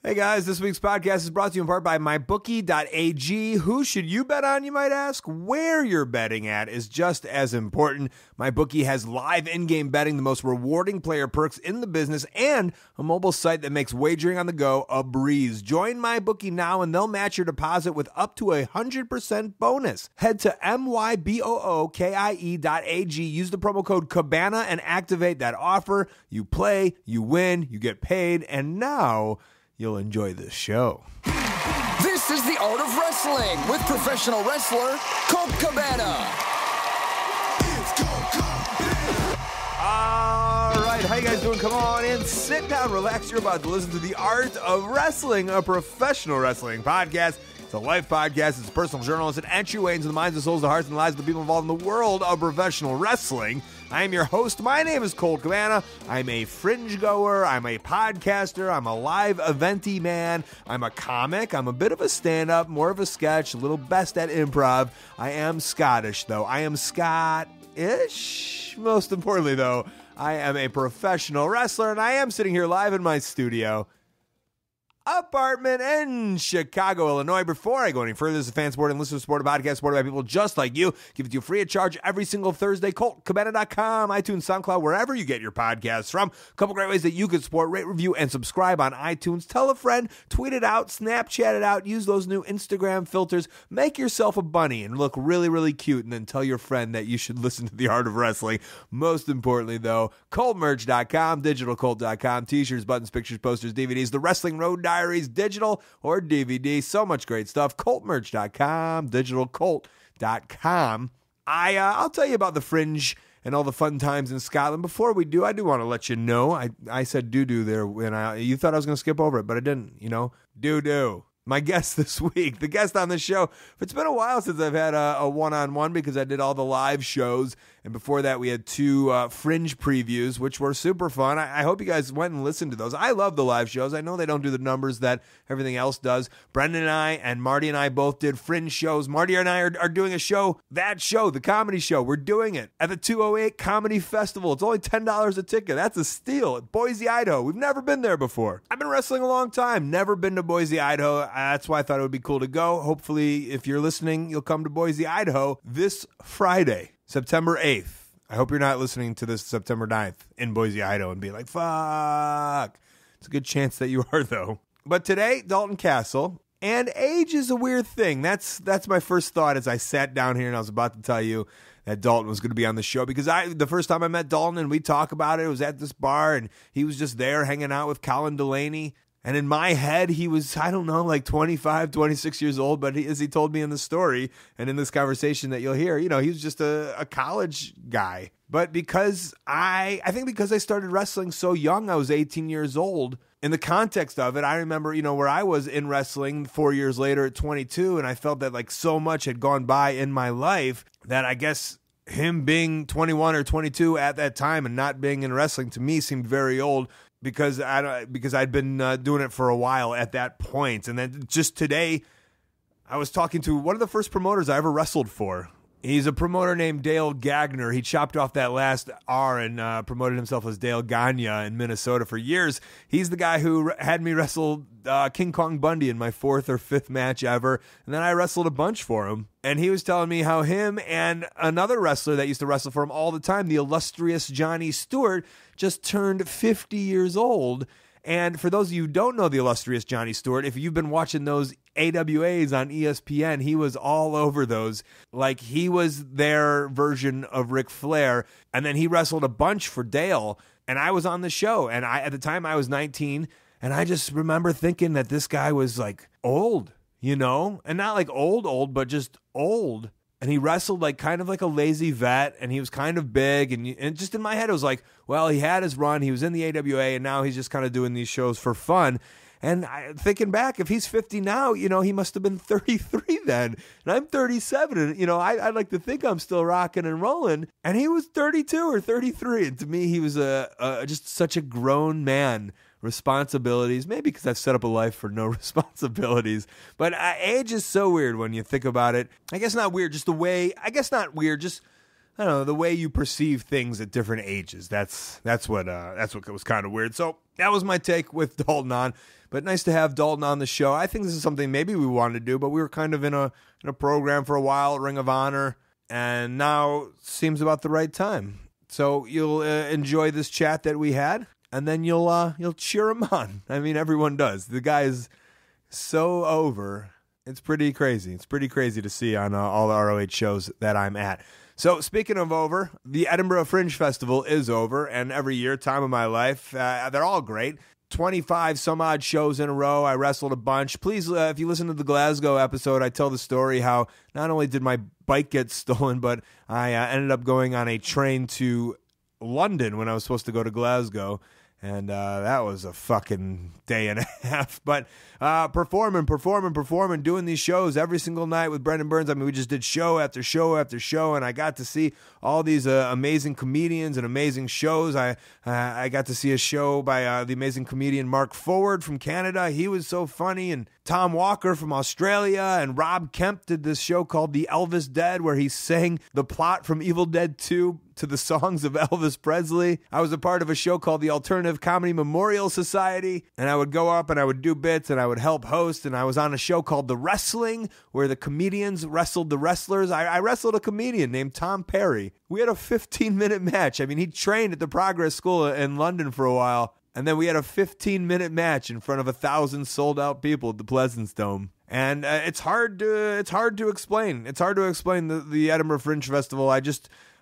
Hey guys, this week's podcast is brought to you in part by MyBookie.ag. Who should you bet on, you might ask? Where you're betting at is just as important. MyBookie has live in-game betting, the most rewarding player perks in the business, and a mobile site that makes wagering on the go a breeze. Join MyBookie now and they'll match your deposit with up to 100% bonus. Head to MyBookie.ag, use the promo code Cabana and activate that offer. You play, you win, you get paid, and now you'll enjoy this show. This is the Art of Wrestling with professional wrestler Colt Cabana. All right, how you guys doing? Come on in, sit down, relax. You're about to listen to the Art of Wrestling, a professional wrestling podcast. It's a life podcast. It's a personal journalist. It entryways into the minds, the souls, the hearts, and the lives of the people involved in the world of professional wrestling. I am your host. My name is Colt Cabana. I'm a fringe goer. I'm a podcaster. I'm a live eventy man. I'm a comic. I'm a bit of a stand-up, more of a sketch, a little best at improv. I am Scottish, though. I am Scott-ish. Most importantly, though, I am a professional wrestler, and I am sitting here live in my studio apartment in Chicago, Illinois. Before I go any further, this is a fan sport and listener support, a podcast supported by people just like you. Give it to you free of charge every single Thursday. ColtCabana.com, iTunes, SoundCloud, wherever you get your podcasts from. A couple great ways that you can support, rate, review, and subscribe on iTunes. Tell a friend, tweet it out, Snapchat it out, use those new Instagram filters. Make yourself a bunny and look really, really cute, and then tell your friend that you should listen to The Art of Wrestling. Most importantly, though, ColtMerch.com, DigitalColt.com, t-shirts, buttons, pictures, posters, DVDs, The Wrestling Road Diaries, digital or DVD, so much great stuff. ColtMerch.com, DigitalColt.com. I'll tell you about the Fringe and all the fun times in Scotland. Before we do, I do want to let you know, I said doo-doo there, and you thought I was going to skip over it, but I didn't, doo-doo. My guest this week, the guest on the show. It's been a while since I've had a one-on-one because I did all the live shows. And before that, we had two Fringe previews, which were super fun. I hope you guys went and listened to those. I love the live shows. I know they don't do the numbers that everything else does. Brendan and I and Marty and I both did Fringe shows. Marty and I are doing a show, the comedy show. We're doing it at the 208 Comedy Festival. It's only $10 a ticket. That's a steal at Boise, Idaho. We've never been there before. I've been wrestling a long time. Never been to Boise, Idaho. That's why I thought it would be cool to go. Hopefully, if you're listening, you'll come to Boise, Idaho this Friday, September 8th. I hope you're not listening to this September 9th in Boise, Idaho and be like, fuck. It's a good chance that you are, though. But today, Dalton Castle, and age is a weird thing. That's my first thought as I sat down here and I was about to tell you that Dalton was going to be on the show, because the first time I met Dalton and we talk about it was at this bar and he was just there hanging out with Colin Delaney. And in my head, he was, I don't know, like 25, 26 years old. But as he told me in the story and in this conversation that you'll hear, he was just a college guy. But because I think because I started wrestling so young, I was 18 years old. In the context of it, I remember, where I was in wrestling 4 years later at 22. And I felt that like so much had gone by in my life that I guess him being 21 or 22 at that time and not being in wrestling to me seemed very old. Because I'd been doing it for a while at that point. And then just today, I was talking to one of the first promoters I ever wrestled for. He's a promoter named Dale Gagner. He chopped off that last R and promoted himself as Dale Gagne in Minnesota for years. He's the guy who had me wrestle King Kong Bundy in my 4th or 5th match ever. And then I wrestled a bunch for him. And he was telling me how him and another wrestler that used to wrestle for him all the time, the illustrious Johnny Stewart, just turned 50 years old. And for those of you who don't know the illustrious Johnny Stewart, if you've been watching those AWAs on ESPN, he was all over those. Like, he was their version of Ric Flair. And then he wrestled a bunch for Dale. And I was on the show. And at the time, I was 19. And I just remember thinking that this guy was, like, old, And not, like, old, but just old. And he wrestled like kind of like a lazy vet, and he was kind of big. And just in my head, it was like, well, he had his run. He was in the AWA, and now he's just kind of doing these shows for fun. And thinking back, if he's 50 now, he must have been 33 then. And I'm 37. And, I'd like to think I'm still rocking and rolling. And he was 32 or 33. And to me, he was just such a grown man. Responsibilities, maybe because I've set up a life for no responsibilities. But age is so weird when you think about it. I guess not weird, just the way, I guess not weird, just I don't know, the way you perceive things at different ages. That's what was kind of weird. So that was my take with Dalton on. But nice to have Dalton on the show. I think this is something maybe we wanted to do, but we were kind of in a program for a while, Ring of Honor, and now seems about the right time. So you'll enjoy this chat that we had, and then you'll cheer him on. I mean, everyone does. The guy is so over. It's pretty crazy. It's pretty crazy to see on all the ROH shows that I'm at. So speaking of over, the Edinburgh Fringe Festival is over, and every year, time of my life, they're all great. 25 some odd shows in a row. I wrestled a bunch. Please, if you listen to the Glasgow episode, I tell the story how not only did my bike get stolen, but I ended up going on a train to London when I was supposed to go to Glasgow. And that was a fucking day and a half. But performing, doing these shows every single night with Brendan Burns. I mean, we just did show after show after show, and I got to see all these amazing comedians and amazing shows. I got to see a show by the amazing comedian Mark Forward from Canada. He was so funny. And Tom Walker from Australia, and Rob Kemp did this show called The Elvis Dead, where he sang the plot from Evil Dead 2 to the songs of Elvis Presley. I was a part of a show called the Alternative Comedy Memorial Society, and I would go up and I would do bits and I would help host, and I was on a show called The Wrestling, where the comedians wrestled the wrestlers. I wrestled a comedian named Tom Perry. We had a 15-minute match. I mean, he trained at the Progress School in London for a while, and then we had a 15-minute match in front of 1,000 sold-out people at the Pleasance Dome. And it's hard to explain. It's hard to explain the Edinburgh Fringe Festival. I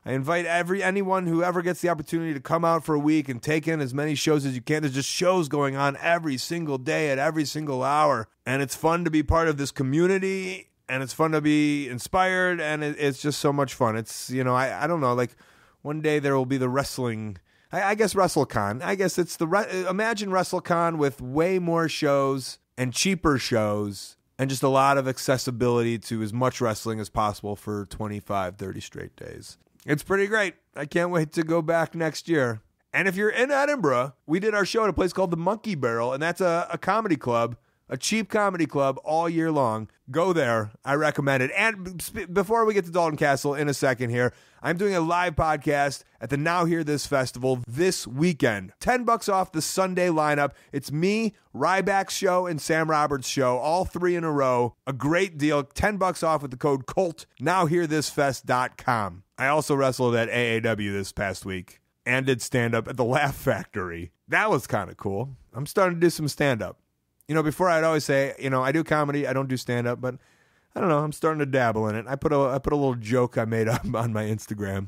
invite anyone who ever gets the opportunity to come out for a week and take in as many shows as you can. There's just shows going on every single day at every single hour. And it's fun to be part of this community, and it's fun to be inspired, and it's just so much fun. It's, I don't know, like one day there will be the wrestling, I guess WrestleCon. I guess it's imagine WrestleCon with way more shows and cheaper shows and just a lot of accessibility to as much wrestling as possible for 25, 30 straight days. It's pretty great. I can't wait to go back next year. And if you're in Edinburgh, we did our show at a place called the Monkey Barrel, and that's a comedy club, a cheap comedy club all year long. Go there. I recommend it. And before we get to Dalton Castle in a second here, I'm doing a live podcast at the Now Hear This Festival this weekend. $10 off the Sunday lineup. It's me, Ryback's show, and Sam Roberts' show, all three in a row. A great deal. $10 off with the code COLT. NowHearThisFest.com. I also wrestled at AAW this past week and did stand-up at the Laugh Factory. That was kind of cool. I'm starting to do some stand-up. Before I'd always say, I do comedy, I don't do stand-up, but I don't know, I'm starting to dabble in it. I put a little joke I made up on my Instagram.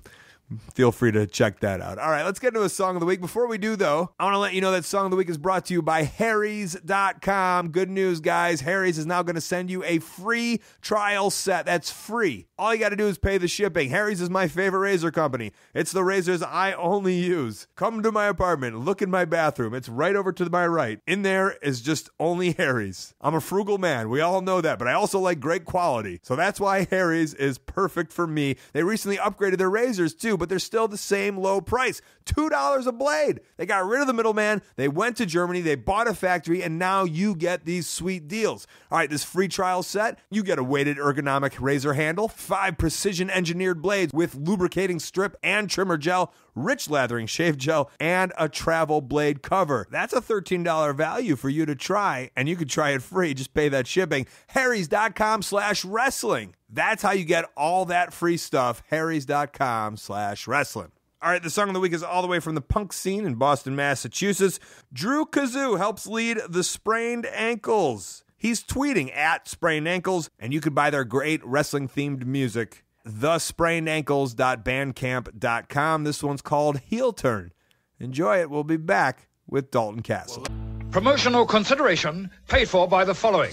Feel free to check that out. All right, let's get into a Song of the Week. Before we do, though, I want to let you know that Song of the Week is brought to you by Harry's.com. Good news, guys. Harry's is now going to send you a free trial set. That's free. All you got to do is pay the shipping. Harry's is my favorite razor company. It's the razors I only use. Come to my apartment. Look in my bathroom. It's right over to my right. In there is just only Harry's. I'm a frugal man. We all know that, but I also like great quality. So that's why Harry's is perfect for me. They recently upgraded their razors, too, but they're still the same low price. $2 a blade. They got rid of the middleman. They went to Germany. They bought a factory, and now you get these sweet deals. All right, this free trial set, you get a weighted ergonomic razor handle, 5 precision-engineered blades with lubricating strip and trimmer gel, rich lathering shave gel, and a travel blade cover. That's a $13 value for you to try, and you could try it free. Just pay that shipping. Harrys.com/wrestling. That's how you get all that free stuff. Harrys.com/wrestling. All right, the Song of the Week is all the way from the punk scene in Boston, Massachusetts. Drew Kazoo helps lead the Sprained Ankles. He's tweeting at Sprained Ankles, and you could buy their great wrestling-themed music, thesprainankles.bandcamp.com. This one's called Heel Turn. Enjoy it. We'll be back with Dalton Castle. Promotional consideration paid for by the following.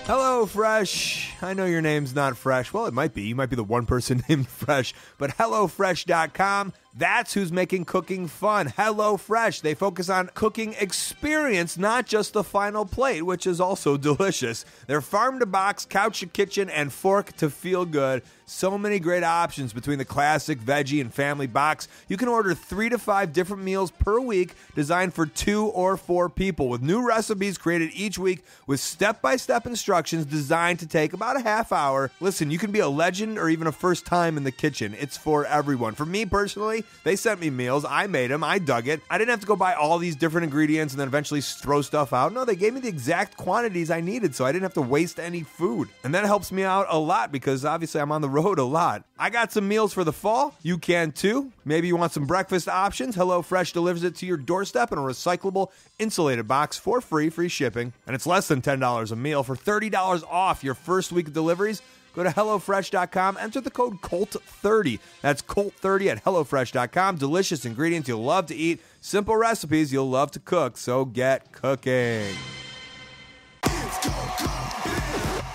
Hello, Fresh. I know your name's not Fresh. Well, it might be. You might be the one person named Fresh. But HelloFresh.com, That's who's making cooking fun. HelloFresh. They focus on cooking experience, not just the final plate, which is also delicious. They're farm to box, couch to kitchen, and fork to feel good. So many great options between the classic, veggie, and family box. You can order 3 to 5 different meals per week designed for 2 or 4 people with new recipes created each week with step-by-step instructions designed to take about a half hour. Listen, you can be a legend or even a first time in the kitchen. It's for everyone. For me personally, they sent me meals. I made them. I dug it. I didn't have to go buy all these different ingredients and then eventually throw stuff out. No, they gave me the exact quantities I needed, so I didn't have to waste any food. And that helps me out a lot because obviously I'm on the road a lot. I got some meals for the fall. You can too. Maybe you want some breakfast options. HelloFresh delivers it to your doorstep in a recyclable, insulated box for free shipping. And it's less than $10 a meal. For $30 off your first week of deliveries, go to HelloFresh.com, enter the code COLT30. That's COLT30 at HelloFresh.com. Delicious ingredients you'll love to eat. Simple recipes you'll love to cook. So get cooking.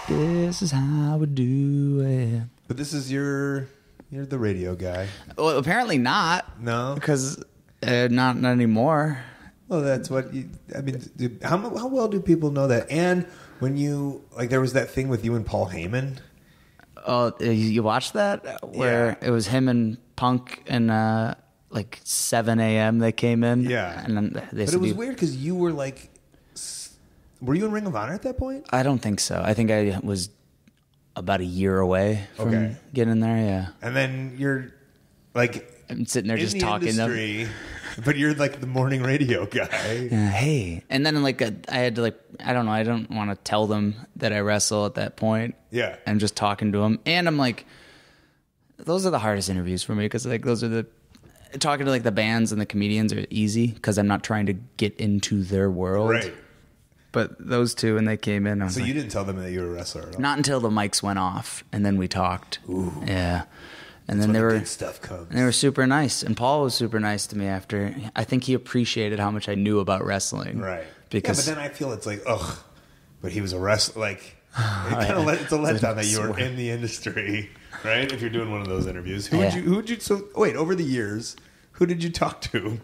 This is how we do it. But this is you're the radio guy. Well, apparently not. No? Because not anymore. Well, that's what you, I mean, how well do people know that? And when you, like, there was that thing with you and Paul Heyman. Oh, you watched that? Where it was him and Punk and like 7 a.m. they came in. Yeah. And then they But it was weird because you were like, were you in Ring of Honor at that point? I don't think so. I think I was about a year away from getting there, yeah. And then you're like, I'm sitting there just talking industry, but you're like the morning radio guy. Yeah, hey. And then like I had to like, I don't know, I don't want to tell them that I wrestle at that point. Yeah. I'm just talking to them. And I'm like, those are the hardest interviews for me because like those are the, talking to like the bands and the comedians are easy because I'm not trying to get into their world. Right. But those two, and they came in. I was So like, you didn't tell them that you were a wrestler at all? not until the mics went off, and then we talked. Ooh. Yeah. And That's then when the good stuff comes. and they were super nice. And Paul was super nice to me after. I think he appreciated how much I knew about wrestling. Right. Because yeah, but then I feel it's like, ugh, but he was a wrestler. Like, it's a letdown that you were in the industry, right? If you're doing one of those interviews. Who would you, so, wait, over the years, who did you talk to?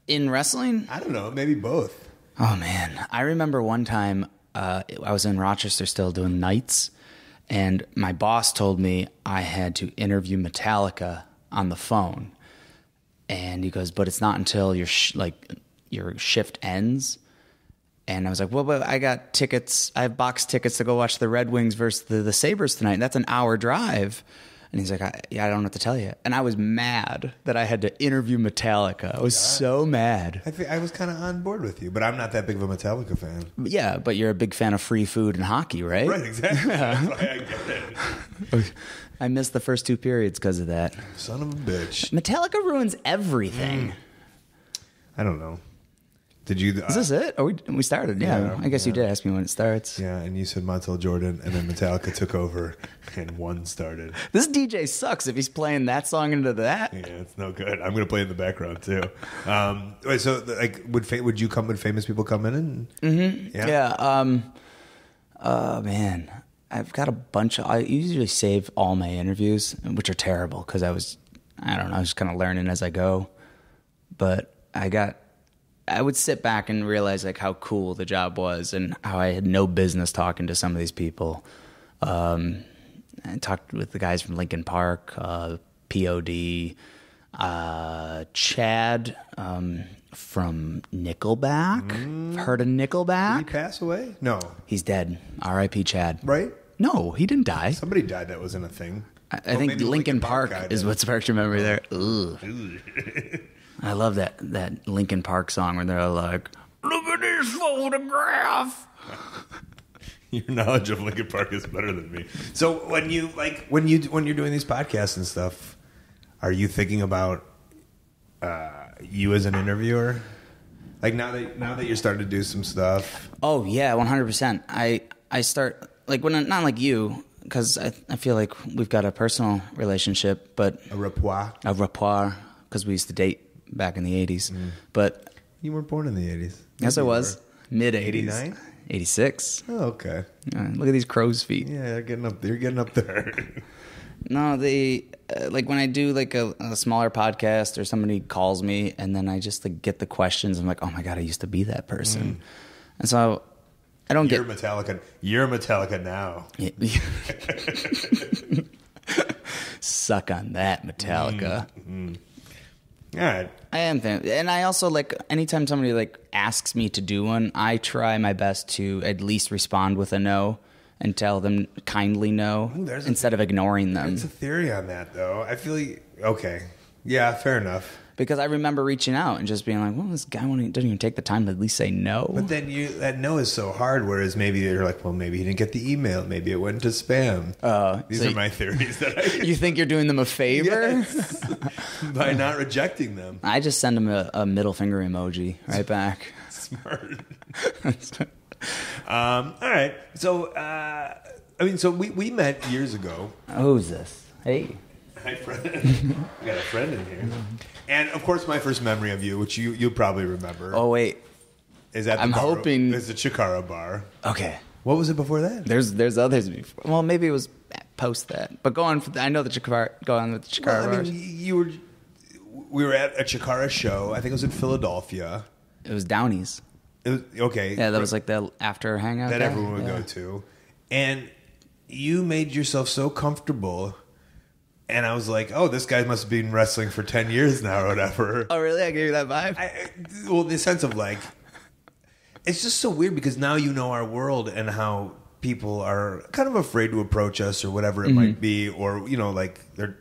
in wrestling? I don't know, maybe both. Oh, man. I remember one time I was in Rochester still doing nights, and my boss told me I had to interview Metallica on the phone. And he goes, but it's not until your shift ends. And I was like, well, but I got tickets. I have box tickets to go watch the Red Wings versus the Sabres tonight. That's an hour drive. And he's like, I don't know what to tell you. And I was mad that I had to interview Metallica. I was so mad. I was kind of on board with you, but I'm not that big of a Metallica fan. Yeah, but you're a big fan of free food and hockey, right? Right, exactly. That's why I get it. I missed the first 2 periods because of that. Son of a bitch. Metallica ruins everything. I don't know. Did you? Is this it? We started, yeah. I guess you did ask me when it starts. Yeah, and you said Montel Jordan, and then Metallica took over, and one started. This DJ sucks if he's playing that song into that. Yeah, it's no good. I'm going to play in the background, too. Wait, so, like, would famous people come in? And, Yeah. Oh, man. I've got a bunch of... I usually save all my interviews, which are terrible, because I was just kind of learning as I go. But I would sit back and realize like how cool the job was and how I had no business talking to some of these people. I talked with the guys from Linkin Park, POD, Chad from Nickelback. Heard of Nickelback? Did he pass away? No. He's dead. R.I.P. Chad. Right? No, he didn't die. Somebody died that wasn't a thing. I think Linkin Park is what sparked your memory there. Ugh. I love that Linkin Park song where they're like, "Look at this photograph." Your knowledge of Linkin Park is better than me. So when you're doing these podcasts and stuff, are you thinking about you as an interviewer? Like now that you're starting to do some stuff. Oh yeah, 100%. I start like when not like you, because I feel like we've got a personal relationship, but A rapport, because we used to date back in the 80s. But you weren't born in the 80s. Yes, I was. Mid 80s. 89? 86. Oh, okay. Look at these crow's feet. Yeah, you're getting up there. No, they like when I do like a smaller podcast or somebody calls me and then I just like get the questions. I'm like, oh my God, I used to be that person. And so I don't You're Metallica. You're Metallica now. Suck on that, Metallica. All right. I am and I also like anytime somebody like asks me to do one, I try my best to at least respond with a no and tell them kindly no instead of ignoring them. There's a theory on that, though. I feel like, okay. Yeah, fair enough. Because I remember reaching out and just being like, well, this guy doesn't even take the time to at least say no. But then that no is so hard, whereas maybe you're like, well, maybe he didn't get the email. Maybe it went to spam. These are my theories. That You think you're doing them a favor? Yes, by not rejecting them. I just send them a middle finger emoji right back. Smart. All right. So, so we met years ago. Who's this? Hey. Hi, friend. We got a friend in here. And, of course, my first memory of you, which you'll probably remember. Oh, wait. Is at the I'm bar. hoping... It's the Chikara bar. Okay. What was it before that? There's others before. Well, maybe it was post that. But go on. I know the Chikara... Go on with the Chikara bars. We were at a Chikara show. I think it was in Philadelphia. It was Downey's. It was, okay. Yeah, that was like the after hangout that guy. everyone would go to. And you made yourself so comfortable... And I was like, oh, this guy must have been wrestling for 10 years now or whatever. Oh, really? I gave you that vibe? Well, the sense of like, it's just so weird because now you know our world and how people are kind of afraid to approach us or whatever it might be. Or, like they're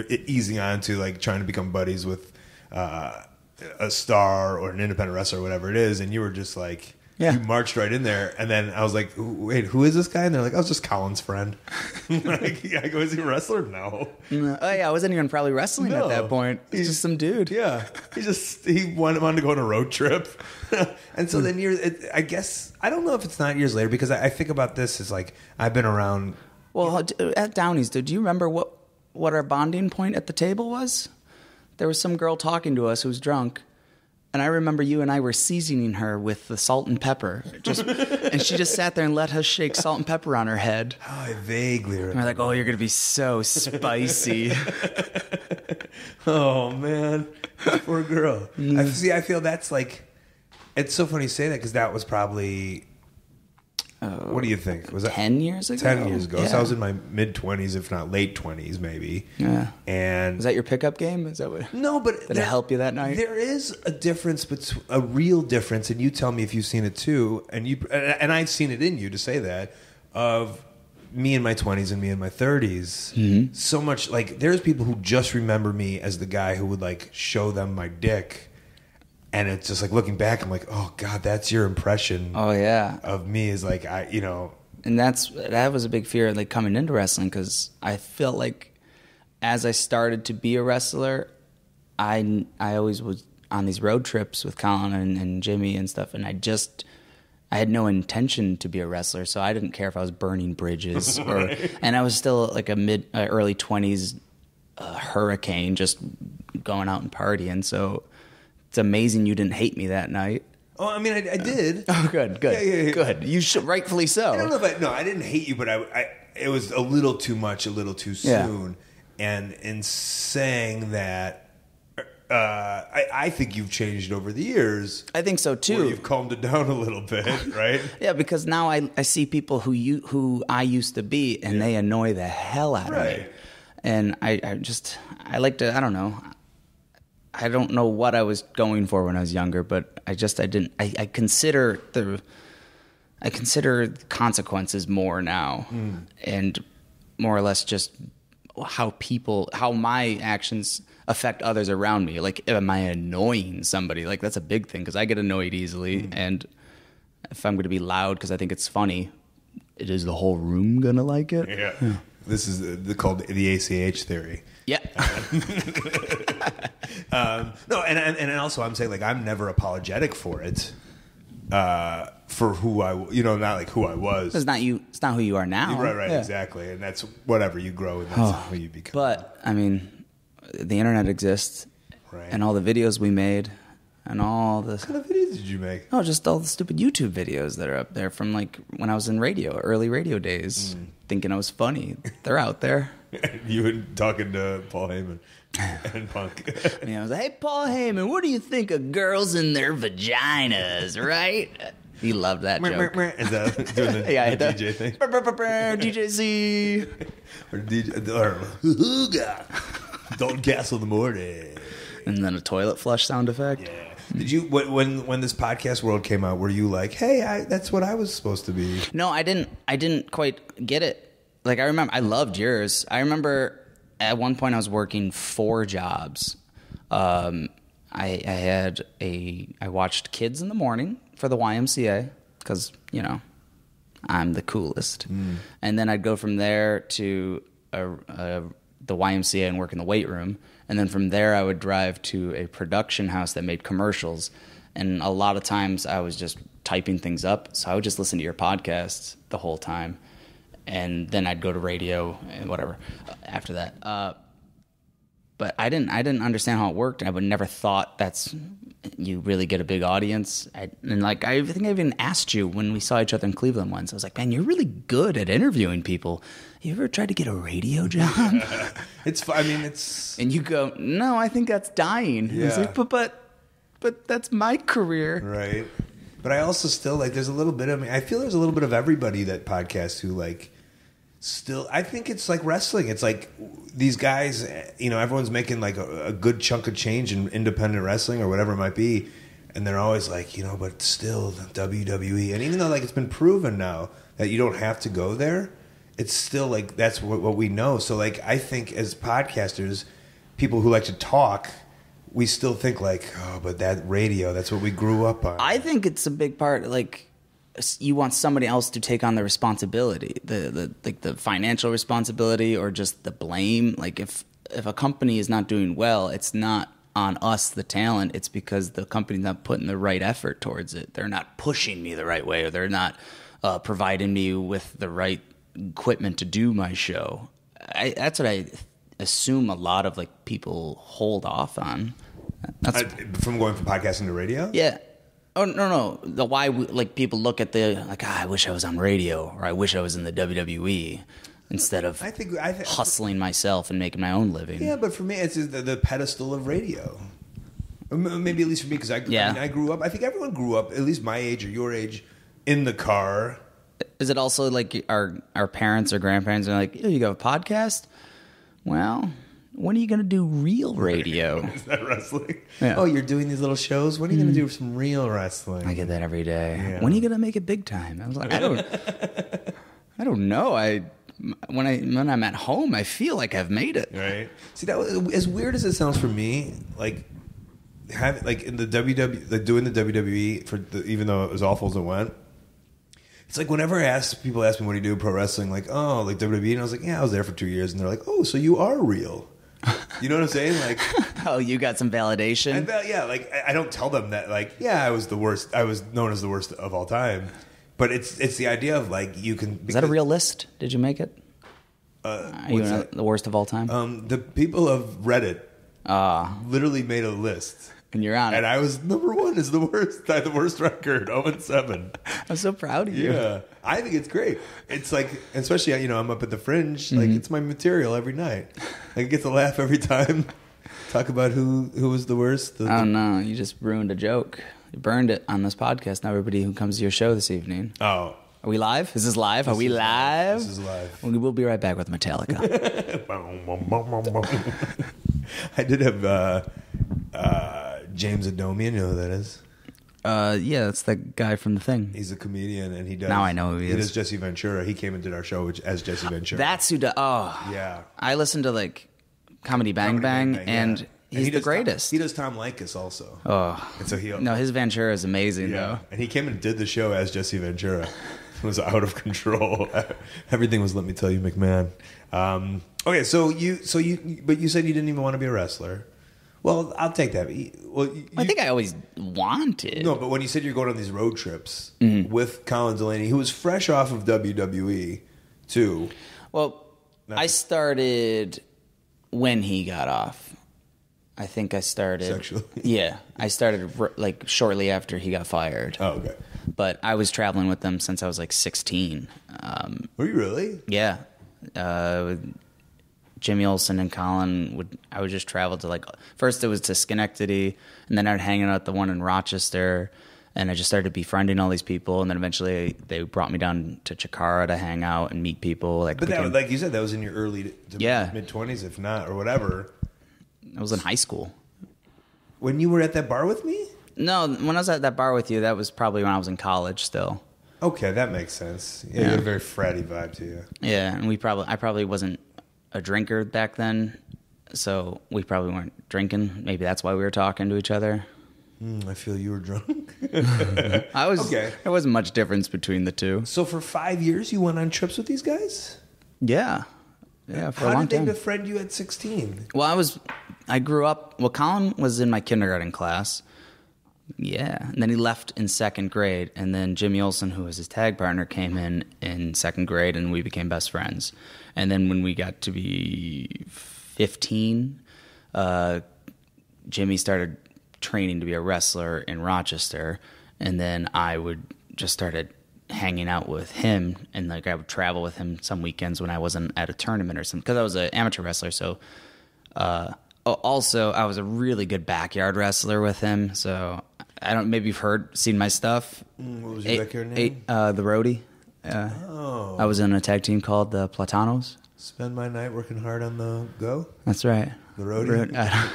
easing on to like trying to become buddies with a star or an independent wrestler or whatever it is. And you were just like... Yeah. You marched right in there, and then I was like, wait, who is this guy? And they're like, I was just Colin's friend. I go, is he a wrestler? No. Oh, yeah, I wasn't even probably wrestling at that point. He's just some dude. Yeah. He wanted to go on a road trip. And so then I guess, I don't know if it's not years later, because I think about this as like, I've been around. Well, at Downey's, do you remember what our bonding point at the table was? There was some girl talking to us who was drunk. And I remember you and I were seasoning her with the salt and pepper. And she just sat there and let us shake salt and pepper on her head. Oh, I vaguely remember. And we're like, oh, you're going to be so spicy. Oh, man. Poor girl. I feel that's like... It's so funny you say that because that was probably... what do you think? Was that 10 years ago? 10 years ago. Yeah. So I was in my mid-20s, if not late 20s, maybe. Yeah. And was that your pickup game? Is that what? No, but did it help you that night? There is a difference, a real difference, and you tell me if you've seen it too, and I've seen it in you to say that, of me in my 20s and me in my 30s. Mm-hmm. So much, like, there's people who just remember me as the guy who would, like, show them my dick. And it's just like looking back, I'm like, oh God, that's your impression. Oh yeah, of me is like And that was a big fear, like coming into wrestling, because I felt like as I started to be a wrestler, I always was on these road trips with Colin and Jimmy and stuff, and I had no intention to be a wrestler, so I didn't care if I was burning bridges and I was still like a early 20s hurricane, just going out and partying. So. It's amazing you didn't hate me that night. Oh, I mean, I did. Oh, good. Yeah. Good. You should, rightfully so. I don't know if I didn't hate you, but it was a little too much, a little too soon. Yeah. And in saying that, I think you've changed over the years. I think so too. Or you've calmed it down a little bit, right? Yeah, because now I see people who I used to be, and they annoy the hell out of me. And I like to, I don't know. I don't know what I was going for when I was younger, but I consider consequences more now, and more or less just how my actions affect others around me. Like, am I annoying somebody? Like, that's a big thing because I get annoyed easily, and if I'm going to be loud because I think it's funny, is the whole room going to like it? Yeah. This is called the ACH theory. Yeah. No, and also I'm saying, like, I'm never apologetic for it, for who not like who I was. It's not you. It's not who you are now. Right, yeah. Exactly. And that's whatever you grow, and that's who you become. But I mean, the internet exists, right? And all the videos we made, and all the. What kind of videos did you make? Oh, just all the stupid YouTube videos that are up there from like when I was in radio, early radio days. thinking I was funny. They're out there. You were talking to Paul Heyman and Punk. I was like, hey, Paul Heyman, what do you think of girls in their vaginas, right? He loved that joke. Is that doing the, Yeah, the DJ thing? DJ Z. Or Dalton Castle in the morning. And then a toilet flush sound effect. Yeah. Did you when this podcast world came out? Were you like, hey, that's what I was supposed to be? No, I didn't quite get it. Like, I remember, I loved yours. I remember at one point I was working 4 jobs. I watched Kids in the morning for the YMCA because, I'm the coolest. And then I'd go from there to the YMCA and work in the weight room. And then from there I would drive to a production house that made commercials. And a lot of times I was just typing things up. So I would just listen to your podcasts the whole time. And then I'd go to radio and whatever after that. But I didn't understand how it worked. I would never thought you really get a big audience. I think I even asked you when we saw each other in Cleveland once. I was like, man, you're really good at interviewing people. You ever tried to get a radio job? It's. And you go, no, I think that's dying. Yeah. I was like, but that's my career. Right. But I also still there's a little bit of I feel there's a little bit of everybody that podcasts who still, I think it's like wrestling. It's like these guys, everyone's making a good chunk of change in independent wrestling or whatever it might be. And they're always like, but still WWE. And even though it's been proven now that you don't have to go there, it's still that's what we know. So I think as podcasters, people who like to talk, we still think but that radio, that's what we grew up on. I think it's a big part, you want somebody else to take on the responsibility, the financial responsibility or just the blame. If a company is not doing well, it's not on us, the talent. It's because the company's not putting the right effort towards it. They're not pushing me the right way, or they're not providing me with the right equipment to do my show. That's what I assume a lot of people hold off on. From going from podcasting to radio? Yeah. Oh, no. The why people look at I wish I was on radio, or I wish I was in the WWE instead of I think hustling myself and making my own living. Yeah, but for me, it's the pedestal of radio. Maybe at least for me, because I grew up. I think everyone grew up, at least my age or your age, in the car. Is it also our parents or grandparents are like, oh, you got a podcast? Well, when are you going to do real radio? Is that wrestling? Yeah. Oh, you're doing these little shows? When are you going to do some real wrestling? I get that every day. Yeah. When are you going to make it big time? I was like, I don't know. When I'm at home, I feel like I've made it. Right. See, that was, as weird as it sounds for me, in the WWE, doing the WWE even though it was awful as it went. It's whenever people ask me what do you do pro wrestling, WWE, and I was like, yeah, I was there for 2 years, and they're like, oh, so you are real. You know what I'm saying? Oh, you got some validation? I don't tell them that, I was the worst. I was known as the worst of all time. But it's the idea of, you can... Is that a real list? Did you make it? Are you the worst of all time? The people of Reddit literally made a list. And you're on it. And I was number 1 is the worst. I had the worst record, 0-7. I'm so proud of you. Yeah. I think it's great. It's especially, I'm up at the Fringe. It's my material every night. I get to laugh every time. Talk about who was the worst. Oh, no. You just ruined a joke. You burned it on this podcast. Now everybody who comes to your show this evening. Oh. Are we live? Is this live? Are we live? This is live. We'll be right back with Metallica. I did have James Adomian. You know who that is? Yeah, that's the guy from The Thing. He's a comedian, and he does... Now I know who he is. He does Jesse Ventura. He came and did our show as Jesse Ventura. That's who does... Oh. Yeah. I listen to, Comedy Bang Bang, and he's the greatest. He does Tom Likas also. Oh. And so his Ventura is amazing, though. And he came and did the show as Jesse Ventura. It was out of control. Everything was, let me tell you, McMahon. Okay, but you said you didn't even want to be a wrestler. Well, I'll take that. I think I always wanted. No, but when you said you're going on these road trips with Colin Delaney, who was fresh off of WWE, too. Well, I started when he got off. I think I started... Sexually? Yeah. I started shortly after he got fired. Oh, okay. But I was traveling with them since I was 16. Were you really? Yeah. Jimmy Olsen and Colin I would just travel to first it was to Schenectady, and then I'd hang out at the one in Rochester, and I just started befriending all these people, and then eventually they brought me down to Chikara to hang out and meet people. But that, like you said, that was in your early to mid-20s, if not, or whatever. I was in high school. When you were at that bar with me? No, when I was at that bar with you, that was probably when I was in college still. Okay, that makes sense. Yeah, you had a very fratty vibe to you. Yeah, and I probably wasn't a drinker back then, so we probably weren't drinking. Maybe that's why we were talking to each other. I feel you were drunk. I was. Okay. There wasn't much difference between the two. So for 5 years, you went on trips with these guys? Yeah, for a long time. How did they befriend you at 16? Well, I grew up. Well, Colin was in my kindergarten class. Yeah, and then he left in second grade, and then Jimmy Olsen, who was his tag partner, came in second grade, and we became best friends. And then when we got to be 15, Jimmy started training to be a wrestler in Rochester, and then I would just started hanging out with him, and I would travel with him some weekends when I wasn't at a tournament or something, because I was an amateur wrestler. So also I was a really good backyard wrestler with him. So I don't, maybe you've seen my stuff. What was your backyard name? The Roadie. I was in a tag team called the Platanos. Spend my night working hard on the go? That's right. The Roadie?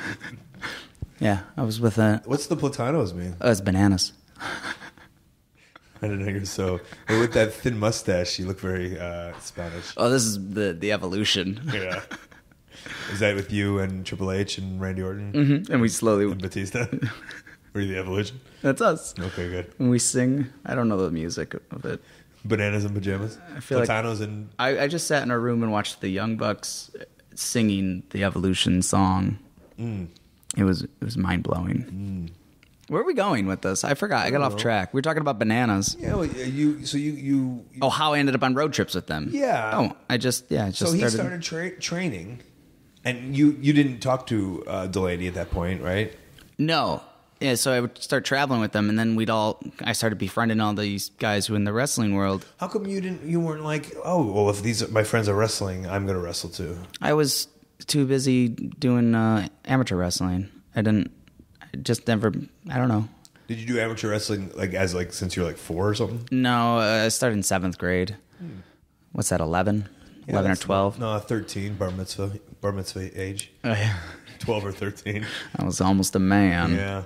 Yeah, I was with What's the Platanos mean? It's bananas. I didn't know you're so... With that thin mustache, you look very Spanish. Oh, this is the evolution. Yeah. Is that with you and Triple H and Randy Orton? Mm-hmm. And we slowly... And Batista? Were you the evolution? That's us. Okay, good. When we sing, I don't know the music of it. Bananas and pajamas? I feel Platanos and... I just sat in our room and watched the Young Bucks singing the Evolution song. It was mind-blowing. Where are we going with this? I forgot. I got off track. We were talking about bananas. Yeah, well, you Oh, how I ended up on road trips with them. Yeah. Oh, I just So he started training, and you didn't talk to Delaney at that point, right? No. Yeah, so I would start traveling with them, and then I started befriending all these guys who were in the wrestling world. How come you weren't like, oh, well, if my friends are wrestling, I'm going to wrestle too? I was too busy doing amateur wrestling. I just never, I don't know. Did you do amateur wrestling since you were 4 or something? No, I started in 7th grade. What's that, 11? Yeah, 11 or 12? No, 13, bar mitzvah age. Oh, yeah. 12 or 13. I was almost a man. Yeah.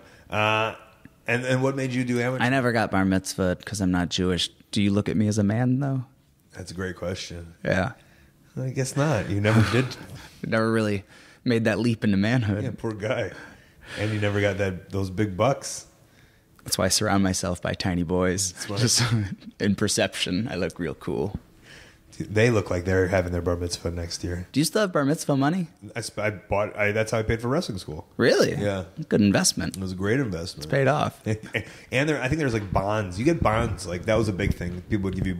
And what made you do amateur? I never got bar mitzvah because I'm not Jewish. Do you look at me as a man, though? That's a great question. Yeah. I guess not. You never did. Never really made that leap into manhood. Yeah, poor guy. And you never got those big bucks. That's why I surround myself by tiny boys. Just in perception, I look real cool. They look like they're having their bar mitzvah next year. Do you still have bar mitzvah money? That's how I paid for wrestling school. Really? Yeah. Good investment. It was a great investment. It's paid off. And I think there's bonds. You get bonds. That was a big thing. People would give you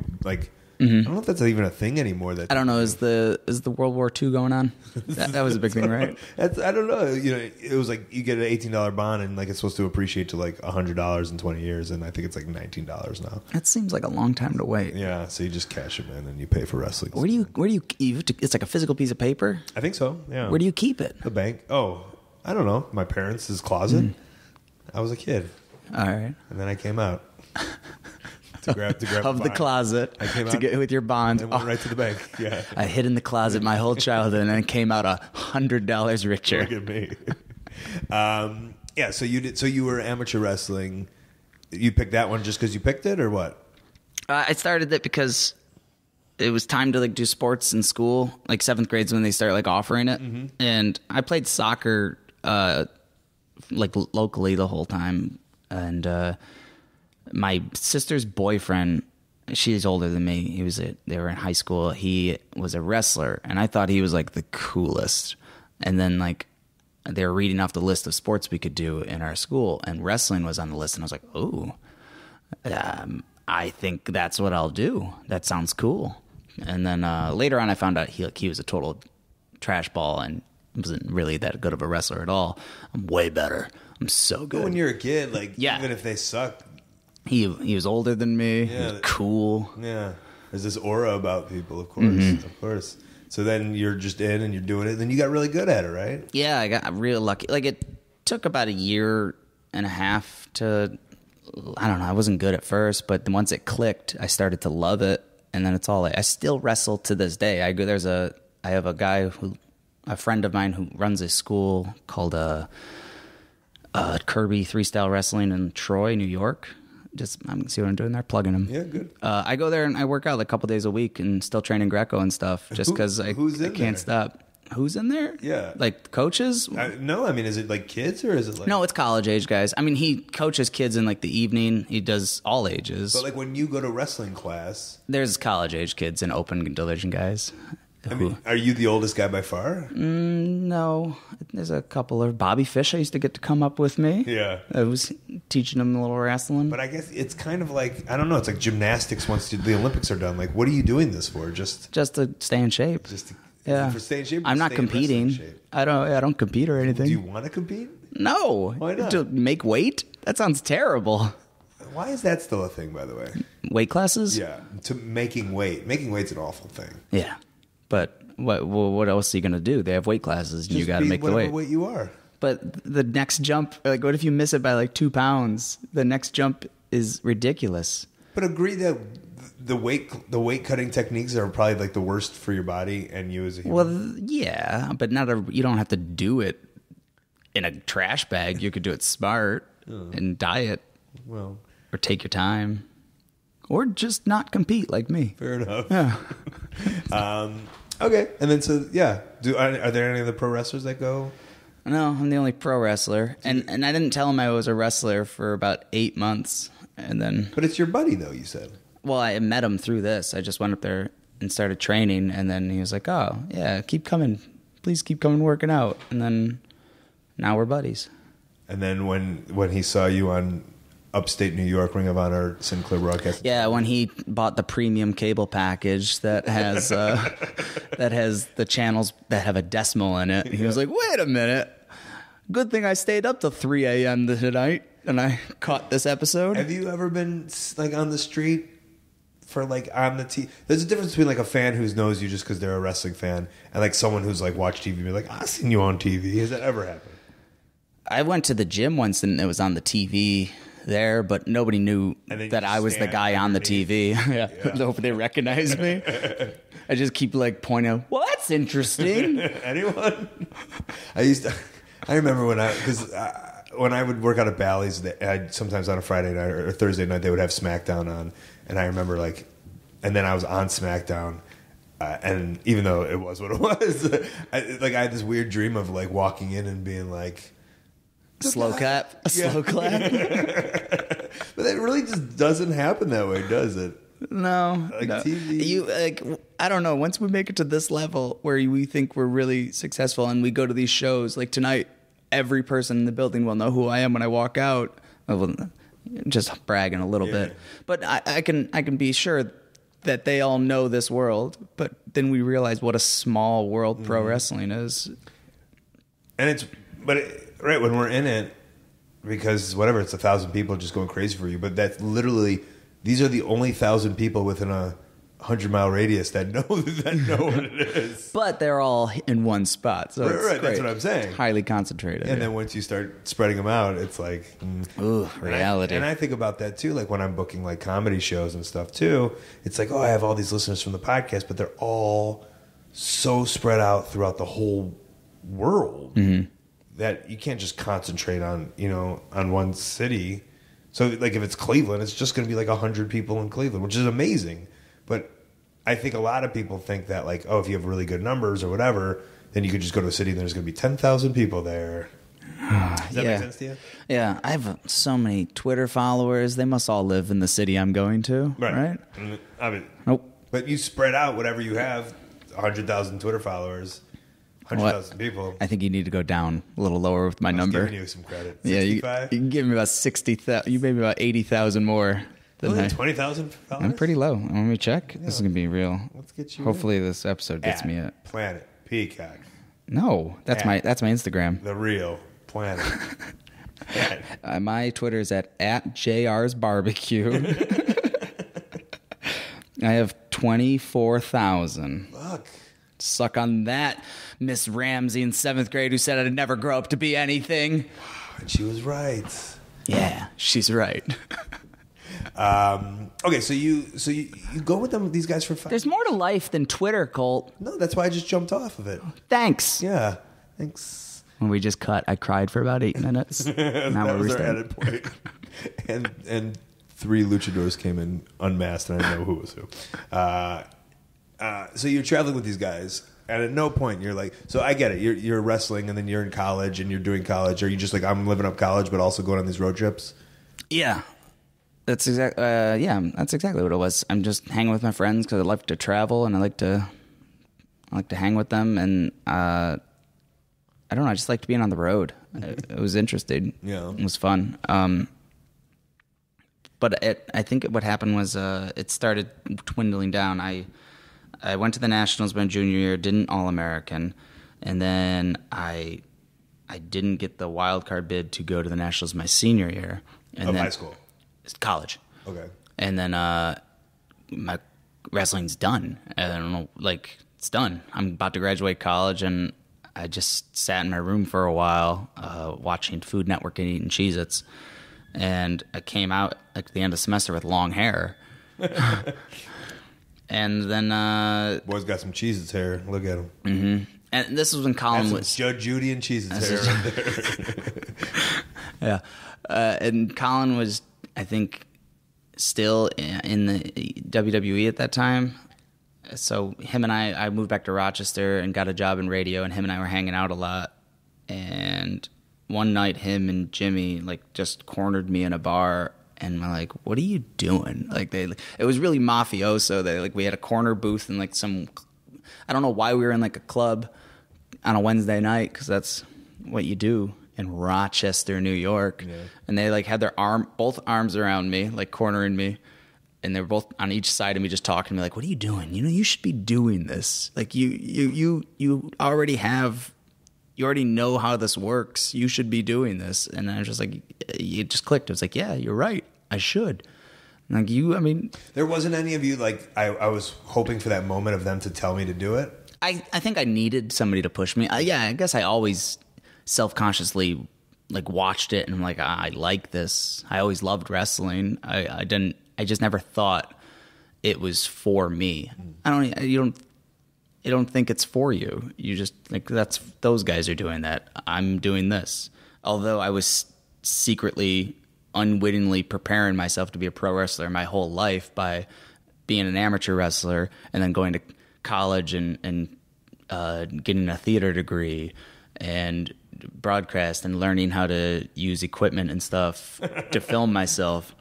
I don't know if that's even a thing anymore. I don't know. Is the World War II going on? That was a big thing, right? I don't know. It was you get an $18 bond, and it's supposed to appreciate to $100 in 20 years, and I think it's $19 now. That seems like a long time to wait. Yeah, so you just cash them in and you pay for wrestling. Where do you it's like a physical piece of paper? I think so. Yeah. Where do you keep it? The bank. Oh, I don't know. My parents' closet. I was a kid. All right. And then I came out. To grab of the closet. I came out to get with your bond. And went right to the bank. Yeah. I hid in the closet my whole childhood and then came out $100 richer. Look at me. Yeah. So you did. So you were amateur wrestling. You picked that one just because you picked it, or what? I started it because it was time to do sports in school. 7th grade's when they start offering it, and I played soccer locally the whole time, and. My sister's boyfriend, she's older than me. They were in high school. He was a wrestler, and I thought he was the coolest. And then they were reading off the list of sports we could do in our school, and wrestling was on the list. And I was like, "Oh, I think that's what I'll do. That sounds cool." And then later on, I found out he was a total trash ball and wasn't really that good of a wrestler at all. I'm way better. I'm so good. But when you're a kid, even if they suck. He was older than me. Yeah. He was cool. Yeah. There's this aura about people, of course, of course. So then you're just in and you're doing it, and then you got really good at it, right? Yeah, I got real lucky. Like, it took about a year and a half to, I don't know, I wasn't good at first, but once it clicked, I started to love it, and then it's all, I still wrestle to this day. I have a guy a friend of mine who runs a school called Kirby Three-Style Wrestling in Troy, New York. Just, I'm see what I'm doing there, plugging him. Yeah, good. I go there and I work out like a couple days a week and still training Greco and stuff just because I can't stop. Who's in there? Yeah. Like coaches? No, I mean, is it like kids or is it like... No, it's college age guys. I mean, he coaches kids in like the evening. He does all ages. But like when you go to wrestling class... There's college age kids and open division guys. I mean, are you the oldest guy by far? No. There's a couple of... Bobby Fish, I used to get to come up with me. Yeah. I was teaching him a little wrestling. But I guess it's kind of like, I don't know, it's like gymnastics once the Olympics are done. Like, what are you doing this for? Just to stay in shape. For staying in shape? I'm not competing. I don't compete or anything. Do you want to compete? No. Why not? To make weight? That sounds terrible. Why is that still a thing, by the way? Weight classes? Yeah. To making weight. Making weight's an awful thing. Yeah. But what else are you going to do? They have weight classes and you got to make the weight. Weight you are. But the next jump, like what if you miss it by like 2 pounds? The next jump is ridiculous. But agree that the weight cutting techniques are probably like the worst for your body and you as a human. Well, yeah, but you don't have to do it in a trash bag. You could do it smart and diet. Well, or take your time. Or just not compete like me. Fair enough. Yeah. Okay, and then are there any of the pro wrestlers that go? No, I'm the only pro wrestler, and I didn't tell him I was a wrestler for about 8 months, and then. But it's your buddy, though. You said. Well, I met him through this. I just went up there and started training, and then he was like, "Oh, yeah, keep coming, please keep coming working out," and then now we're buddies. And then when he saw you on upstate New York Ring of Honor Sinclair broadcast. Yeah, when he bought the premium cable package that has the channels that have a decimal in it, he was like, "Wait a minute! Good thing I stayed up till 3 a.m. tonight and I caught this episode." Have you ever been like on the street for like on the TV? There's a difference between like a fan who knows you just because they're a wrestling fan and like someone who's like watched TV and be like, "I've seen you on TV." Has that ever happened? I went to the gym once and it was on the TV there, but nobody knew that I was the guy on the TV. Yeah. Nobody recognized me. I just keep like pointing out, well, that's interesting. Anyone? I remember when I would work out at Bally's, sometimes on a Friday night or Thursday night, they would have SmackDown on. And I remember and then I was on SmackDown. And even though it was what it was, I had this weird dream of like walking in and being like, slow clap. Slow clap. But it really just doesn't happen that way, does it? No. No. TV. I don't know. Once we make it to this level where we think we're really successful and we go to these shows, like tonight, every person in the building will know who I am when I walk out. Well, just bragging a little bit. But I can be sure that they all know this world. But then we realize what a small world pro wrestling is. And right, when we're in it, because whatever, it's 1,000 people just going crazy for you. But that's literally, these are the only 1,000 people within a 100-mile radius that know what it is. But they're all in one spot. So right, that's what I'm saying. Highly concentrated. And then once you start spreading them out, it's like... Ooh, reality. And I think about that too, like when I'm booking like comedy shows and stuff too. It's like, I have all these listeners from the podcast, but they're all so spread out throughout the whole world. Mm-hmm. That you can't just concentrate on one city. So like if it's Cleveland, it's just going to be like 100 people in Cleveland, which is amazing. But I think a lot of people think that like, if you have really good numbers or whatever, then you could just go to a city and there's going to be 10,000 people there. Does that make sense to you? Yeah, I have so many Twitter followers. They must all live in the city I'm going to, right? I mean, nope. But you spread out whatever you have, 100,000 Twitter followers. 100,000 people. I think you need to go down a little lower with my number. I'm giving you some credit. 65? Yeah, you can give me about 60,000. You made me about 80,000 more. Really? 20,000 followers? I'm pretty low. Let me check. Yeah. This is gonna be real. Let's get you. Hopefully, this episode gets me at Planet Peacock. No, that's my Instagram. The real Planet. My Twitter is at JR's Barbecue. I have 24,000. Fuck. Suck on that, Miss Ramsey in 7th grade who said I'd never grow up to be anything. And she was right. Yeah, she's right. Okay, so you go with these guys for fun. There's more to life than Twitter, Colt. No, that's why I just jumped off of it. Thanks. Yeah, thanks. When we just cut, I cried for about 8 minutes. Now That was we're our edit point. and 3 luchadors came in unmasked, and I know who was who. So you're traveling with these guys, and at no point you're like, so I get it. You're wrestling, and then you're in college, and you're doing college. Or you just like, I'm living up college, but also going on these road trips? Yeah. That's that's exactly what it was. I'm just hanging with my friends because I like to travel and I like to hang with them, and I don't know. I just liked being on the road. It was interesting. Yeah, it was fun. But I think what happened was it started dwindling down. I went to the Nationals my junior year, didn't All-American, and then I didn't get the wild card bid to go to the Nationals my senior year. And of then, high school? College. Okay. And then my wrestling's done. I don't know, like, it's done. I'm about to graduate college, and I just sat in my room for a while watching Food Network and eating Cheez-Its. And I came out at the end of the semester with long hair. And then... Boy's got some Cheez-Its hair. Look at him. Mm-hmm. And this was when Colin was... Judge Judy and Cheez-Its hair right Yeah. there. And Colin was, I think, still in the WWE at that time. So him and I moved back to Rochester and got a job in radio, and him and I were hanging out a lot. And one night, him and Jimmy just cornered me in a bar, and we're like, "What are you doing?" It was really mafioso. We had a corner booth in some, I don't know why we were in a club on a Wednesday night, because that's what you do in Rochester, New York. Yeah. And they had their both arms around me, cornering me, and they were both on each side of me, just talking to me, "What are you doing? You should be doing this. You already you already know how this works. You should be doing this." And I was just it just clicked. It was yeah, you're right. I should. There wasn't any of you I was hoping for that moment of them to tell me to do it. I think I needed somebody to push me. I guess I always self-consciously watched it, and I'm I like this. I always loved wrestling. I just never thought it was for me. You don't think it's for you. You just that's those guys are doing that. I'm doing this. Although I was secretly, unwittingly preparing myself to be a pro wrestler my whole life by being an amateur wrestler and then going to college and getting a theater degree and broadcast and learning how to use equipment and stuff to film myself.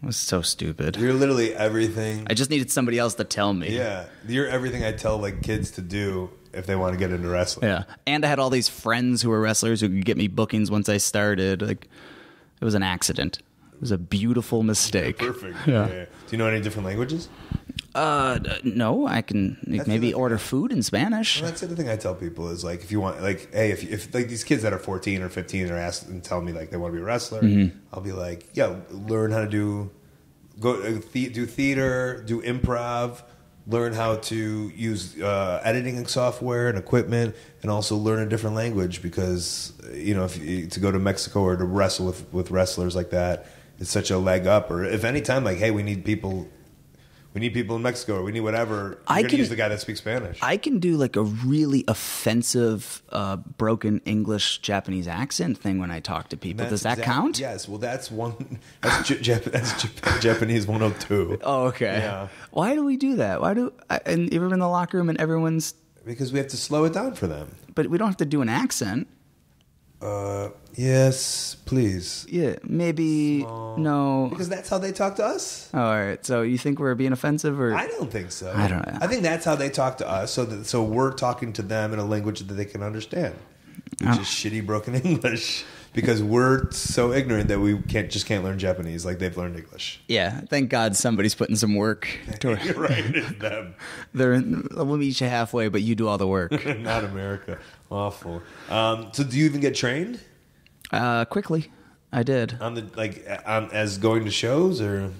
It was so stupid. You're literally everything. I just needed somebody else to tell me. Yeah, you're everything I tell kids to do if they want to get into wrestling. Yeah, and I had all these friends who were wrestlers who could get me bookings once I started. It was an accident. It was a beautiful mistake. Yeah, perfect. Yeah. Do you know any different languages? No, I can maybe order food in Spanish. Well, that's the other thing I tell people is if you want, hey, if these kids that are 14 or 15 are asked and tell me they want to be a wrestler, I'll be learn how to do theater, do improv, learn how to use editing software and equipment, and also learn a different language because to go to Mexico or to wrestle with wrestlers like that, it's such a leg up. Or if any time hey, we need people in Mexico, or we need whatever, you're going to use the guy that speaks Spanish. I can do a really offensive, broken English Japanese accent thing when I talk to people. Does that count? Yes. Well, that's Japanese 102. Oh, okay. Yeah. Why do we do that? And you're in the locker room and everyone's... Because we have to slow it down for them. But we don't have to do an accent. Yes, please. Yeah, maybe no. Because that's how they talk to us. Oh, all right. So you think we're being offensive, or I don't think so. I don't know. I think that's how they talk to us. So we're talking to them in a language that they can understand, which is shitty broken English. Because we're so ignorant that we can't learn Japanese like they've learned English. Yeah, thank God somebody's putting some work. You're right, it's them. We'll meet you halfway, but you do all the work. Not America. Awful. So do you even get trained? Quickly, I did. On the as going to shows, or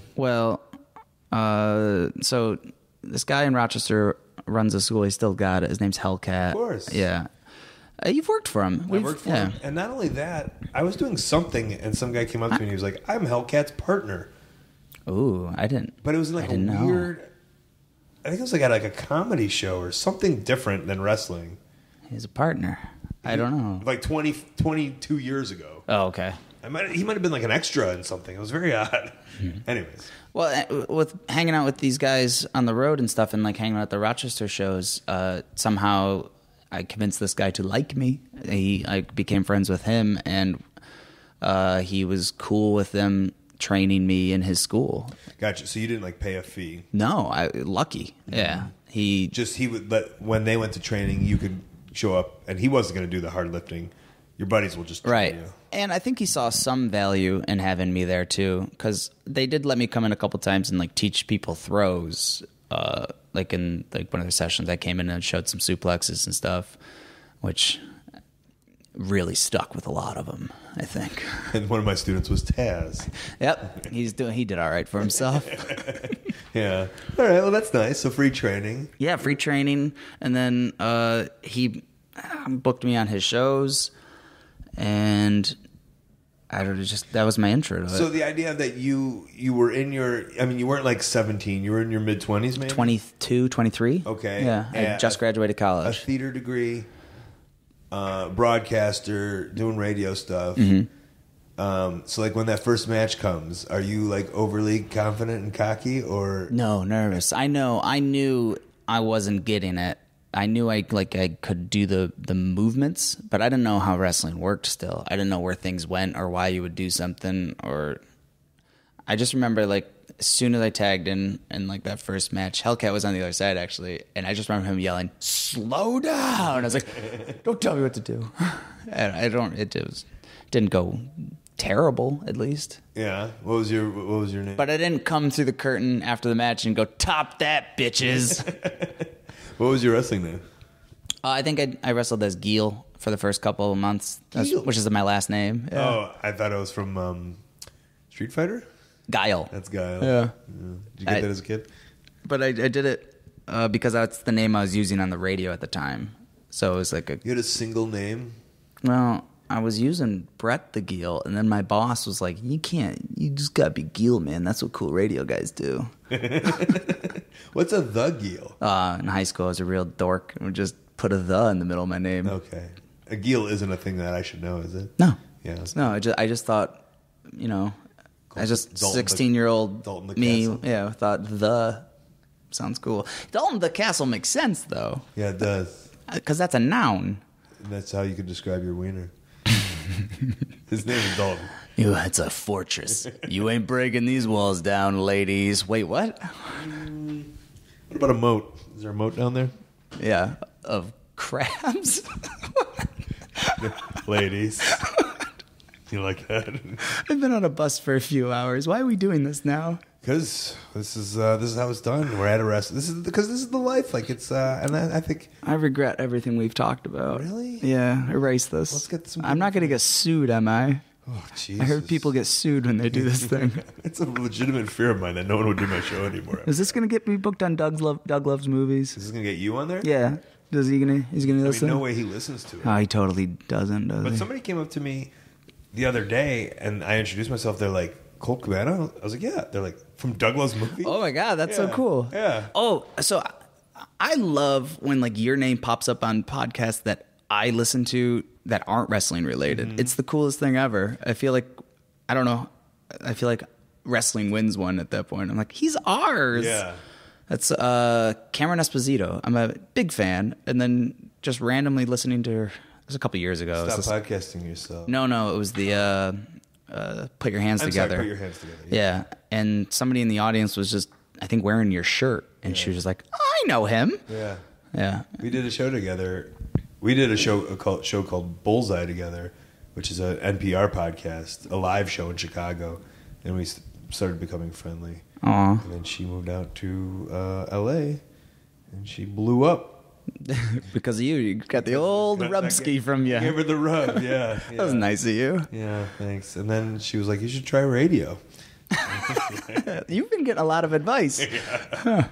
so this guy in Rochester runs a school. He's still got it. His name's Hellcat. Of course. Yeah. You've worked for him. I worked for him. And not only that, I was doing something, and some guy came up to me and he was like, I'm Hellcat's partner. Ooh, I didn't. But it was like weird... I think it was like at like a comedy show or something different than wrestling. He's a partner. I don't know. Like 22 years ago. Oh, okay. He might have been like an extra in something. It was very odd. Anyways. Well, with hanging out with these guys on the road and stuff and like hanging out at the Rochester shows, somehow I convinced this guy to like me. I became friends with him, and he was cool with them training me in his school. Gotcha. So you didn't like pay a fee? No, lucky. Yeah. He would let, when they went to training, you could show up, and he wasn't going to do the hard lifting. Your buddies will just train you. And I think he saw some value in having me there too, because they did let me come in a couple times and like teach people throws. Like in like one of their sessions, I came in and showed some suplexes and stuff, which really stuck with a lot of them, I think. And one of my students was Taz. Yep, he did all right for himself. Yeah. All right. Well, that's nice. So free training. Yeah, free training, and then he booked me on his shows, and that was my intro to it. So the idea that you were in you weren't like 17, you were in your mid-20s, maybe? 22, 23. Okay. Yeah, I just graduated college. A theater degree, broadcaster, doing radio stuff. So like when that first match comes, are you like overly confident and cocky, or? No, nervous. I knew I wasn't getting it. I knew I could do the movements, but I didn't know how wrestling worked still. I didn't know where things went or why you would do something, or I just remember like as soon as I tagged in like that first match, Hellcat was on the other side actually, and I just remember him yelling, "Slow down." I was like, "Don't tell me what to do." And it didn't go terrible, at least. Yeah. What was your name? But I didn't come through the curtain after the match and go, "Top that, bitches." What was your wrestling name? I think I wrestled as Geel for the first couple of months, which is my last name. Yeah. Oh, I thought it was from Street Fighter? Guile. That's Guile. Yeah. Did you get that as a kid? But I did it because that's the name I was using on the radio at the time. So it was like You had a single name? Well, I was using Brett the Geel, and then my boss was like, you just gotta be Geel, man. That's what cool radio guys do. What's a the Geel? In high school, I was a real dork and would just put a the in the middle of my name. Okay. A Geel isn't a thing that I should know, is it? No. Yeah. No, I just thought, I just 16-year-old me, thought the sounds cool. Dalton the Castle makes sense, though. Yeah, it does. Because that's a noun. And that's how you could describe your wiener. His name is Dalton. It's a fortress. You ain't breaking these walls down, ladies. Wait, what? What about a moat? Is there a moat down there? Yeah, of crabs. Ladies. You like that? I've been on a bus for a few hours. Why are we doing this now? Because this is how it's done. We're at a rest. This is the life. Like it's and I think I regret everything we've talked about. Really? Yeah, erase this. Let's get some. I'm not going to get sued, am I? Oh, Jesus. I heard people get sued when they do this thing. It's a legitimate fear of mine that no one would do my show anymore. Is this going to get me booked on Doug Loves Movies? Is this going to get you on there? Yeah. He's going to listen? No way he listens to it. Oh, he totally doesn't, does he? But somebody came up to me the other day, and I introduced myself. They're like, Colt Cabana? I was like, yeah. They're like, from Doug Loves Movies? Oh, my God. That's so cool. Yeah. Oh, so I love when, like, your name pops up on podcasts that I listen to that aren't wrestling related. Mm-hmm. It's the coolest thing ever. I feel like, I don't know, I feel like wrestling wins one at that point. I'm like, he's ours. Yeah. That's Cameron Esposito. I'm a big fan. And then just randomly listening to her, it was a couple years ago. Stop podcasting yourself. No, it was the Put Your Hands Together. Put Your Hands Together. Yeah. And somebody in the audience was just, I think, wearing your shirt. And she was just like, I know him. Yeah. Yeah. We did a show together. We did a show called Bullseye together, which is an NPR podcast, a live show in Chicago. And we started becoming friendly. Aww. And then she moved out to L.A., and she blew up. Because of you got the old rubski from you. Gave her the rub, yeah. That was nice of you. Yeah, thanks. And then she was like, you should try radio. You've been getting a lot of advice. Yeah.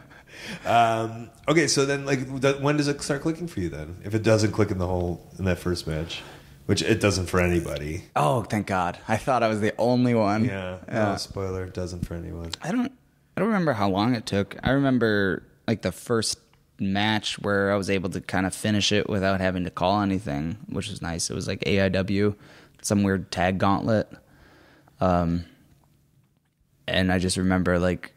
Okay, so then, like, when does it start clicking for you then? If it doesn't click in that first match, which it doesn't for anybody. Oh, thank God! I thought I was the only one. Yeah. No, spoiler, it doesn't for anyone. I don't remember how long it took. I remember like the first match where I was able to kind of finish it without having to call anything, which was nice. It was like AIW, some weird tag gauntlet. And I just remember like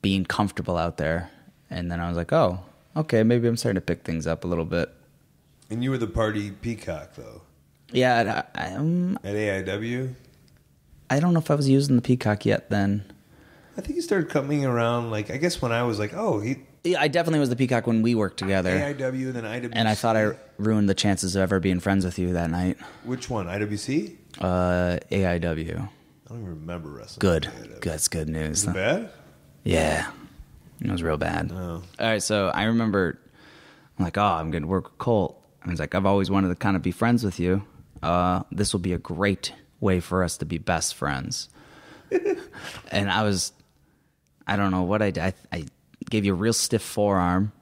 being comfortable out there. And then I was like, oh, okay, maybe I'm starting to pick things up a little bit. And you were the party peacock, though. Yeah. At AIW? I don't know if I was using the peacock yet then. I think he started coming around, like, I guess when I was like, Yeah, I definitely was the peacock when we worked together. AIW, then IWC. And I thought I ruined the chances of ever being friends with you that night. Which one? IWC? AIW. I don't even remember wrestling. Good. That's good news. Is it bad? Yeah. It was real bad. Oh. All right, so I remember, I'm like, I'm going to work with Colt. I was like, I've always wanted to kind of be friends with you. This will be a great way for us to be best friends. And I don't know what I did. I gave you a real stiff forearm,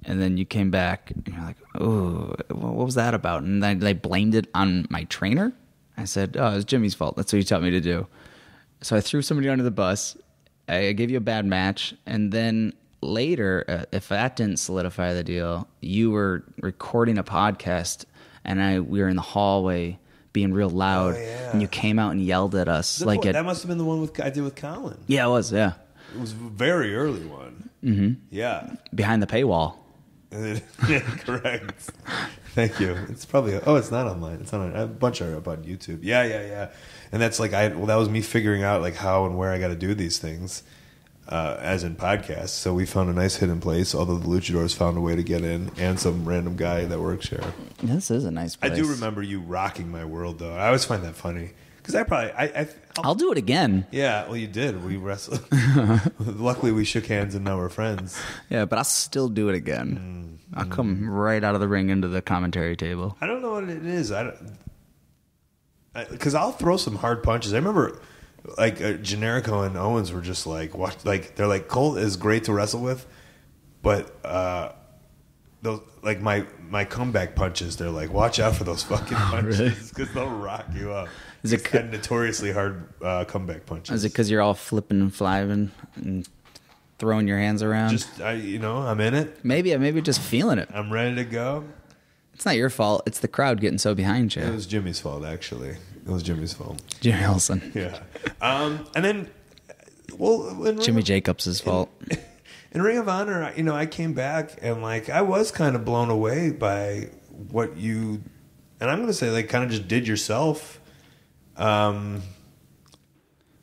and then you came back, and you're like, oh, what was that about? And then I blamed it on my trainer. I said, oh, it was Jimmy's fault. That's what you taught me to do. So I threw somebody under the bus. I gave you a bad match, and then later, if that didn't solidify the deal, you were recording a podcast, and we were in the hallway being real loud, and you came out and yelled at us. That must have been the one I did with Colin. Yeah, it was, yeah. It was a very early one. Mm-hmm. Yeah. Behind the paywall. Yeah, correct. Thank you. It's probably it's not online. It's not a bunch are up on YouTube. Yeah. And that's like that was me figuring out like how and where I got to do these things, as in podcasts. So we found a nice hidden place. Although the Luchadors found a way to get in, and some random guy that works here. This is a nice place. I do remember you rocking my world though. I always find that funny because I'll do it again. Yeah, well, you did. We wrestled. Luckily, we shook hands and now we're friends. Yeah, but I'll still do it again. I'll come right out of the ring into the commentary table. I don't know what it is. Because I'll throw some hard punches. I remember, like, Generico and Owens were just like, what? Like, they're like, Colt is great to wrestle with, but those like my comeback punches. They're like, watch out for those fucking punches because they'll rock you up. Is it notoriously hard comeback punches? Is it because you're all flipping and flying and throwing your hands around? Just I'm in it. Maybe just feeling it. I'm ready to go. It's not your fault. It's the crowd getting so behind you. It was Jimmy's fault, actually. It was Jimmy's fault. Jimmy Olsen. Yeah. And then, Jimmy Jacobs' fault. In Ring of Honor, I came back and like I was kind of blown away by what you, and I'm going to say like kind of just did yourself.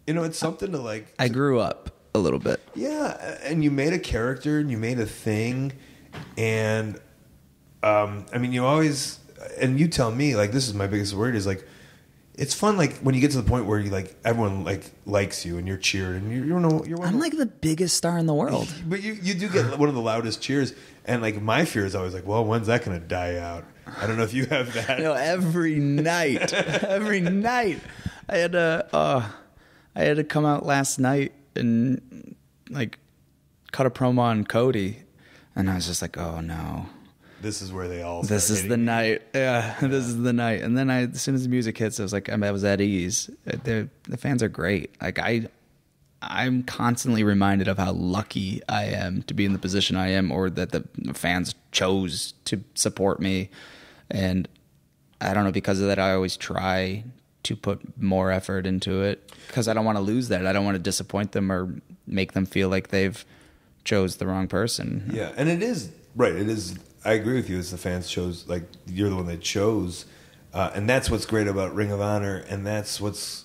It's something to like. I grew up a little bit. Yeah, and you made a character and you made a thing, and you always, and you tell me like this is my biggest word is like. It's fun, like when you get to the point where you like everyone like likes you and you're cheered and you're I'm like the biggest star in the world. But you do get one of the loudest cheers, and like my fear is always like, well, when's that going to die out? I don't know if you have that. Every night, I had to come out last night and like cut a promo on Cody, and I was just like, oh no. This is where they all. This is the night. Yeah, this is the night. And then as soon as the music hits, I was like, I was at ease. The fans are great. Like I'm constantly reminded of how lucky I am to be in the position I am, or that the fans chose to support me. And I don't know, because of that, I always try to put more effort into it because I don't want to lose that. I don't want to disappoint them or make them feel like they've chose the wrong person. Yeah, and it is right. It is. I agree with you. As the fans chose, like you're the one that chose, and that's what's great about Ring of Honor, and that's what's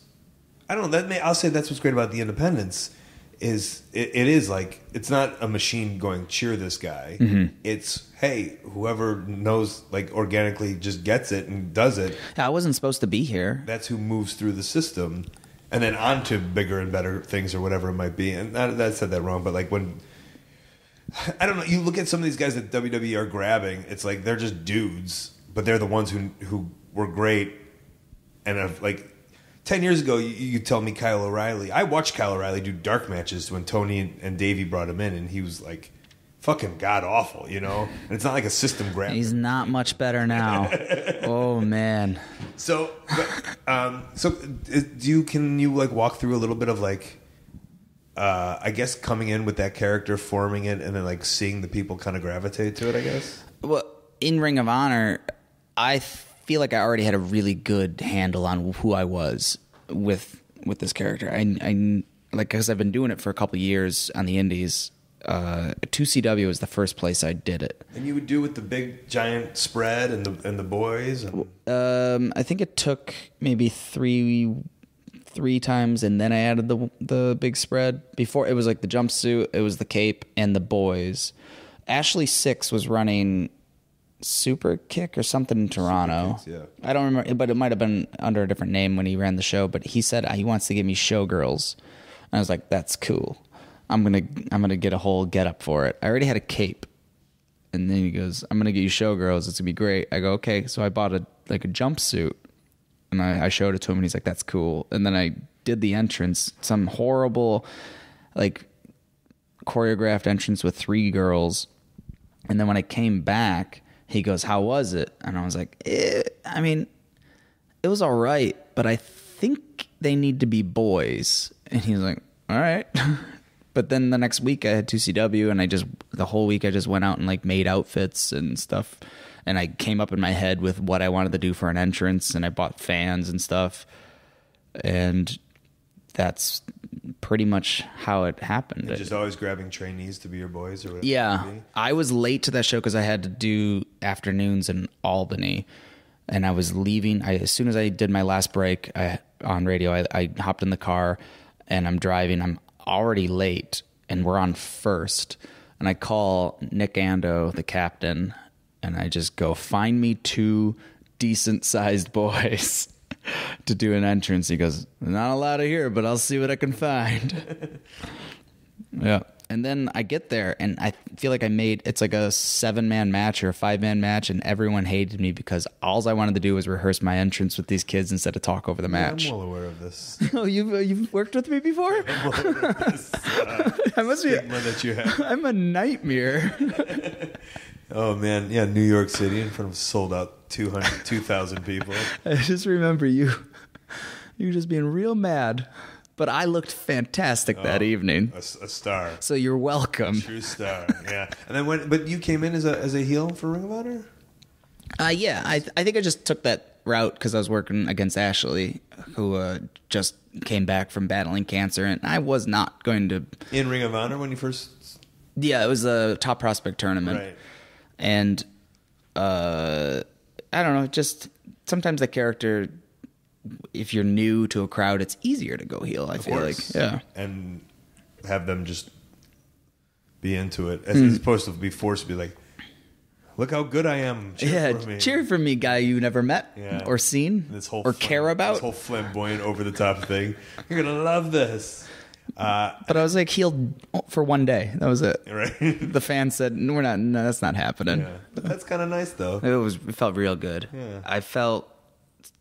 I'll say that's what's great about the independents is it is like it's not a machine going cheer this guy. Mm-hmm. It's hey, whoever knows like organically just gets it and does it. I wasn't supposed to be here. That's who moves through the system, and then on to bigger and better things or whatever it might be. And I said that wrong, but like when. I don't know. You look at some of these guys that WWE are grabbing. It's like they're just dudes, but they're the ones who were great. And have, like 10 years ago, you tell me Kyle O'Reilly. I watched Kyle O'Reilly do dark matches when Tony and Davey brought him in, and he was like, fucking god awful, you know. And it's not like a system grab. He's not much better now. Oh man. So, can you like walk through a little bit of like, I guess coming in with that character, forming it, and then like seeing the people kind of gravitate to it, I guess. Well, in Ring of Honor, I feel like I already had a really good handle on who I was with this character. I like, because I've been doing it for a couple years on the indies. 2CW was the first place I did it. And you would do with the big giant spread and the boys. And... I think it took maybe three times, and then I added the big spread. Before it was like the jumpsuit, it was the cape, and the boys. Ashley Six was running Super Kick or something in Toronto. Kicks, yeah. I don't remember, but it might have been under a different name when he ran the show. But he said he wants to give me Showgirls, and I was like, "That's cool. I'm gonna get a whole get up for it." I already had a cape, and then he goes, "I'm gonna get you Showgirls. It's gonna be great." I go, "Okay." So I bought a jumpsuit, and I showed it to him, and he's like, "That's cool." And then I did the entrance, some horrible, like, choreographed entrance with 3 girls. And then when I came back, he goes, "How was it?" And I was like, I mean, it was all right, but I think they need to be boys. And he's like, "All right." But then the next week I had 2CW, and the whole week I just went out and like made outfits and stuff. And I came up in my head with what I wanted to do for an entrance, and I bought fans and stuff. And that's pretty much how it happened. And just always grabbing trainees to be your boys, or whatever. Yeah, I was late to that show because I had to do afternoons in Albany, and I was leaving. As soon as I did my last break on radio, I hopped in the car, and I'm driving. I'm already late, and we're on first. And I call Nick Ando, the captain, and I just go, "Find me 2 decent-sized boys." To do an entrance. He goes, "Not allowed here, but I'll see what I can find." Yeah. And then I get there, and I feel like it's like a 7-man match or a 5-man match, and everyone hated me because all I wanted to do was rehearse my entrance with these kids instead of talk over the match. I'm well aware of this. Oh, you've worked with me before? I'm well aware of this I must be stigma that you have. I'm a nightmare. Oh man, yeah, New York City in front of sold out 2,000 people. I just remember you just being real mad, but I looked fantastic that evening. A star. So you're welcome. True star. Yeah. And then but you came in as a heel for Ring of Honor? Yeah, I think I just took that route because I was working against Ashley, who just came back from battling cancer, and I was not going to. In Ring of Honor when you first. Yeah, it was a top prospect tournament. Right. And I don't know, just sometimes the character, if you're new to a crowd, it's easier to go heel, I feel like. Yeah. And have them just be into it as opposed to be forced to be like, "Look how good I am. Cheer for me." Cheer for me, guy you never met or seen or care about. This whole flamboyant, over the top thing. You're going to love this. But I was like healed for one day. That was it. Right. The fans said, "No, that's not happening." Yeah. But that's kind of nice, though. It felt real good. Yeah. I felt,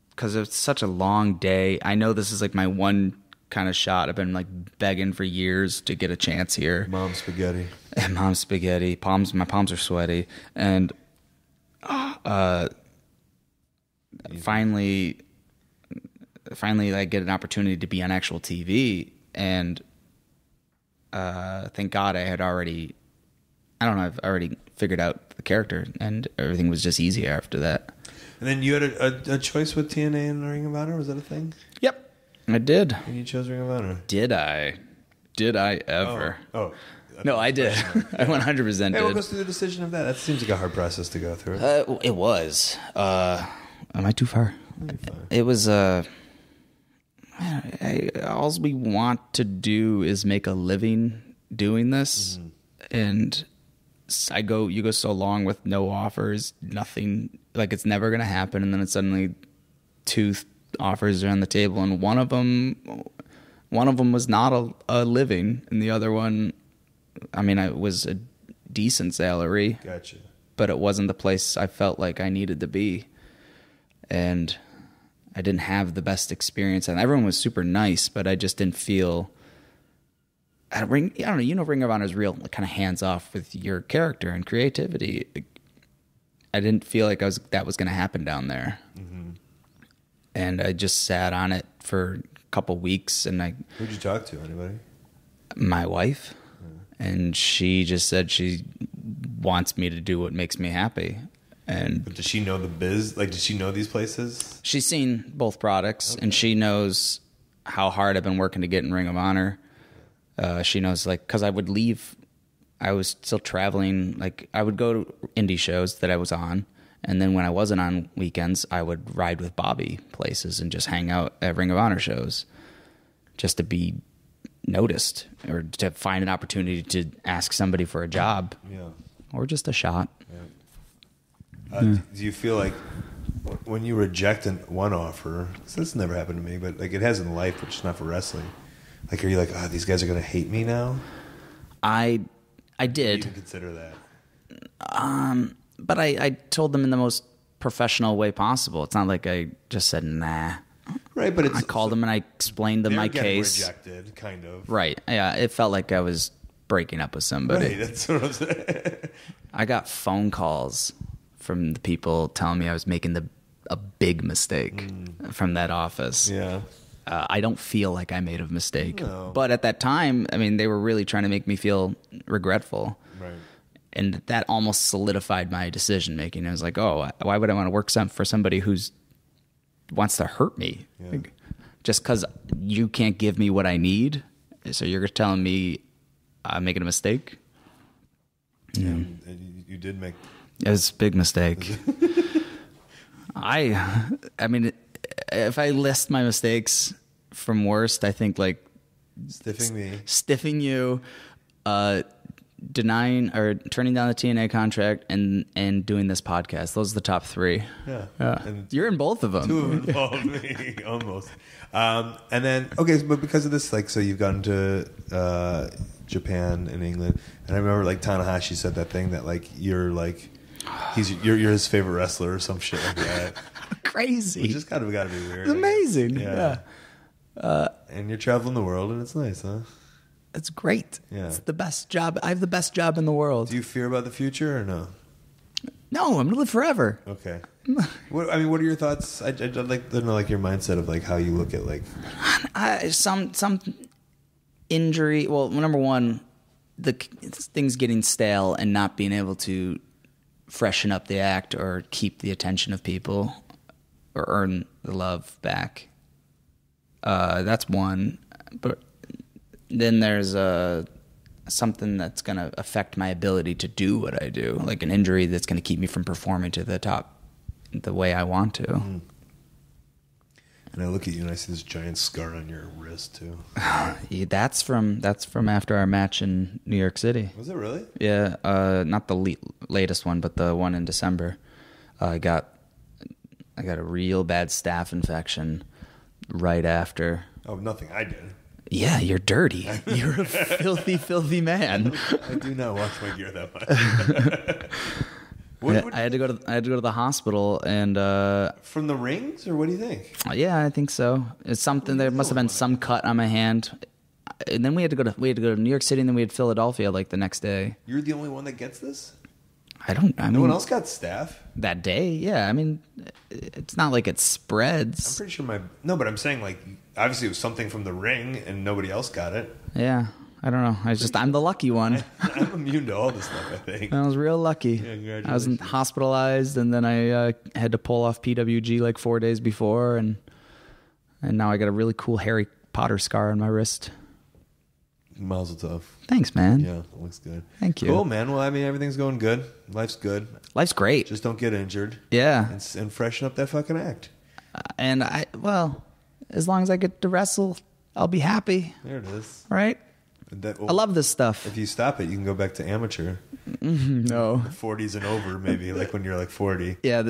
because it's such a long day. I know this is like my one kind of shot. I've been like begging for years to get a chance here. Mom spaghetti. And mom spaghetti. My palms are sweaty. And finally I get an opportunity to be on actual TV. And thank God I've already figured out the character, and everything was just easier after that. And then you had a choice with TNA and Ring of Honor? Was that a thing? Yep, I did. And you chose Ring of Honor? Did I ever? Oh. No, I did. I 100% did. Hey, what goes through the decision of that? That seems like a hard process to go through. It was. Am I too far? It was... all we want to do is make a living doing this, and you go so long with no offers, nothing, like it's never going to happen, and then it's suddenly 2 offers are on the table, and one of them was not a living, and the other one, I mean, it was a decent salary. Gotcha. But it wasn't the place I felt like I needed to be, and I didn't have the best experience, and everyone was super nice, but I just didn't feel Ring of Honor is real, kind of hands off with your character and creativity. I didn't feel like that was going to happen down there. Mm-hmm. And I just sat on it for a couple weeks. And who'd you talk to? Anybody? My wife. And she just said she wants me to do what makes me happy. But does she know the biz? Like, does she know these places? She's seen both products, and she knows how hard I've been working to get in Ring of Honor. She knows, because I would leave. I was still traveling. I would go to indie shows that I was on, and then when I wasn't on weekends, I would ride with Bobby places and just hang out at Ring of Honor shows, just to be noticed or to find an opportunity to ask somebody for a job, or just a shot. Do you feel like when you reject one offer, this never happened to me, but it has in life, but just not for wrestling? Are you like, these guys are going to hate me now? I did. You consider that? But I told them in the most professional way possible. It's not like I just said nah. Right, but I called them and I explained them my case. Rejected, kind of. Right. Yeah, it felt like I was breaking up with somebody. Right, that's what I'm saying. I got phone calls from the people telling me I was making a big mistake from that office. Yeah. I don't feel like I made a mistake. No. But at that time, they were really trying to make me feel regretful. Right. And that almost solidified my decision making. I was like, why would I want to work for somebody who's wants to hurt me? Yeah. Just because you can't give me what I need? So you're telling me I'm making a mistake? Yeah. And you did make... It was a big mistake. If I list my mistakes from worst, I think stiffing you, denying or turning down the TNA contract, and doing this podcast. Those are the top three. Yeah. And you're in both of them. Two of them involved me, almost. And then, but because of this, so you've gone to Japan and England, and I remember Tanahashi said that thing that you're you're his favorite wrestler or some shit like that. Crazy. Which has got to be weird. It's amazing. Yeah. And you're traveling the world, and it's nice, huh? It's great. Yeah. It's the best job. I have the best job in the world. Do you fear about the future or no? No, I'm going to live forever. Okay. What are your thoughts? I'd like to know your mindset of how you look at some injury. Well, number one, the things getting stale and not being able to freshen up the act or keep the attention of people or earn the love back. That's one. But then there's something that's going to affect my ability to do what I do, like an injury that's going to keep me from performing to the top the way I want to. Mm. And I look at you and I see this giant scar on your wrist too. Yeah, that's from after our match in New York City. Was it really? Yeah, not the latest one, but the one in December. I got a real bad staph infection right after. Oh, nothing I did. Yeah, you're dirty. You're a filthy, filthy man. I do not wash my gear that much. I had to go to the hospital and from the rings, or what do you think? Yeah, I think so. It's something. There must have been some cut on my hand, and then we had to go to New York City, and then we had Philadelphia the next day. You're the only one that gets this? No one else got staph that day. Yeah, it's not like it spreads. I'm pretty sure but I'm saying obviously it was something from the ring and nobody else got it. Yeah, I don't know. I'm the lucky one. I'm immune to all this stuff, I think. I was real lucky. Yeah, congratulations. I was hospitalized, and then I had to pull off PWG 4 days before, and now I got a really cool Harry Potter scar on my wrist. Mazel tov. Thanks, man. Yeah, it looks good. Thank you. Cool, man. Well, everything's going good. Life's good. Life's great. Just don't get injured. Yeah. And freshen up that fucking act. As long as I get to wrestle, I'll be happy. There it is. Right? I love this stuff. If you stop it, you can go back to amateur. No. 40s and over, maybe, when you're 40. Yeah,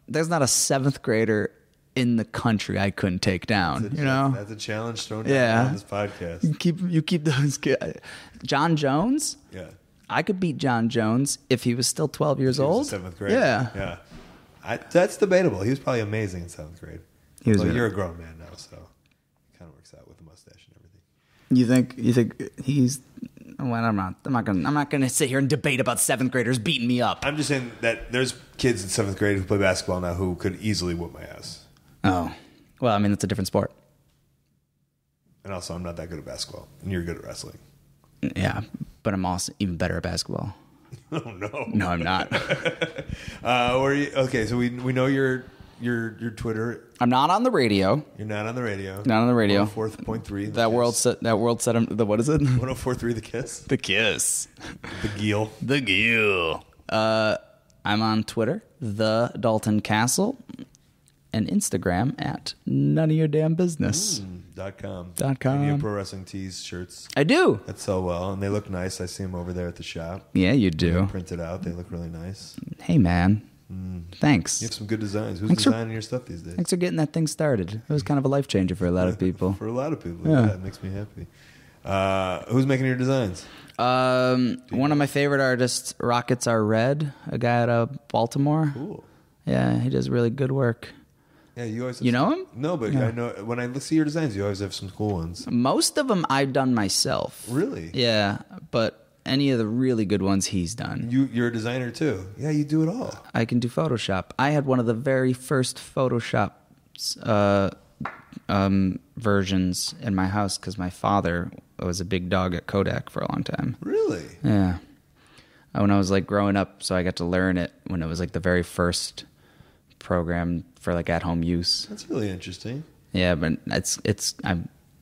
there's not a 7th grader in the country I couldn't take down. That's a challenge thrown down on this podcast. You keep those guys. John Jones? Yeah. I could beat John Jones if he was still 12 years old. He was in 7th grade. Yeah. That's debatable. He was probably amazing in 7th grade. You're a grown man now, so it kind of works out with the mustache and everything. You think he's? Well, I'm not gonna sit here and debate about 7th graders beating me up. I'm just saying that there's kids in 7th grade who play basketball now who could easily whoop my ass. Oh, well, I mean, it's a different sport. And also, I'm not that good at basketball, and you're good at wrestling. Yeah, but I'm also even better at basketball. Oh no, no, I'm not. Okay, so we know your Twitter. I'm not on the radio. You're not on the radio. Not on the radio. 104.3. That world set. The what is it? 104.3 The Kiss. The Kiss. The Geel. The Geel. I'm on Twitter, the Dalton Castle, and Instagram at none of your damn business. .com. .com. You have pro wrestling tees, shirts. I do. That sell well, and they look nice. I see them over there at the shop. Yeah, you do. They're printed out. They look really nice. Hey, man. Thanks. You have some good designs. Who's designing your stuff these days? Thanks for getting that thing started. It was kind of a life changer for a lot of people. For a lot of people, yeah, it makes me happy. Who's making your designs? One of my favorite artists, Rockets Are Red, a guy out of Baltimore. Cool. Yeah, he does really good work. Yeah, you always. You know him? No, but I know when I see your designs, you always have some cool ones. Most of them I've done myself. Really? Yeah, but any of the really good ones he's done. You're a designer too. Yeah, you do it all. I can do Photoshop. I had one of the very first Photoshop versions in my house because my father was a big dog at Kodak for a long time. Really? Yeah. When I was like growing up, so I got to learn it when it was like the very first program for like at home use. That's really interesting. Yeah, but I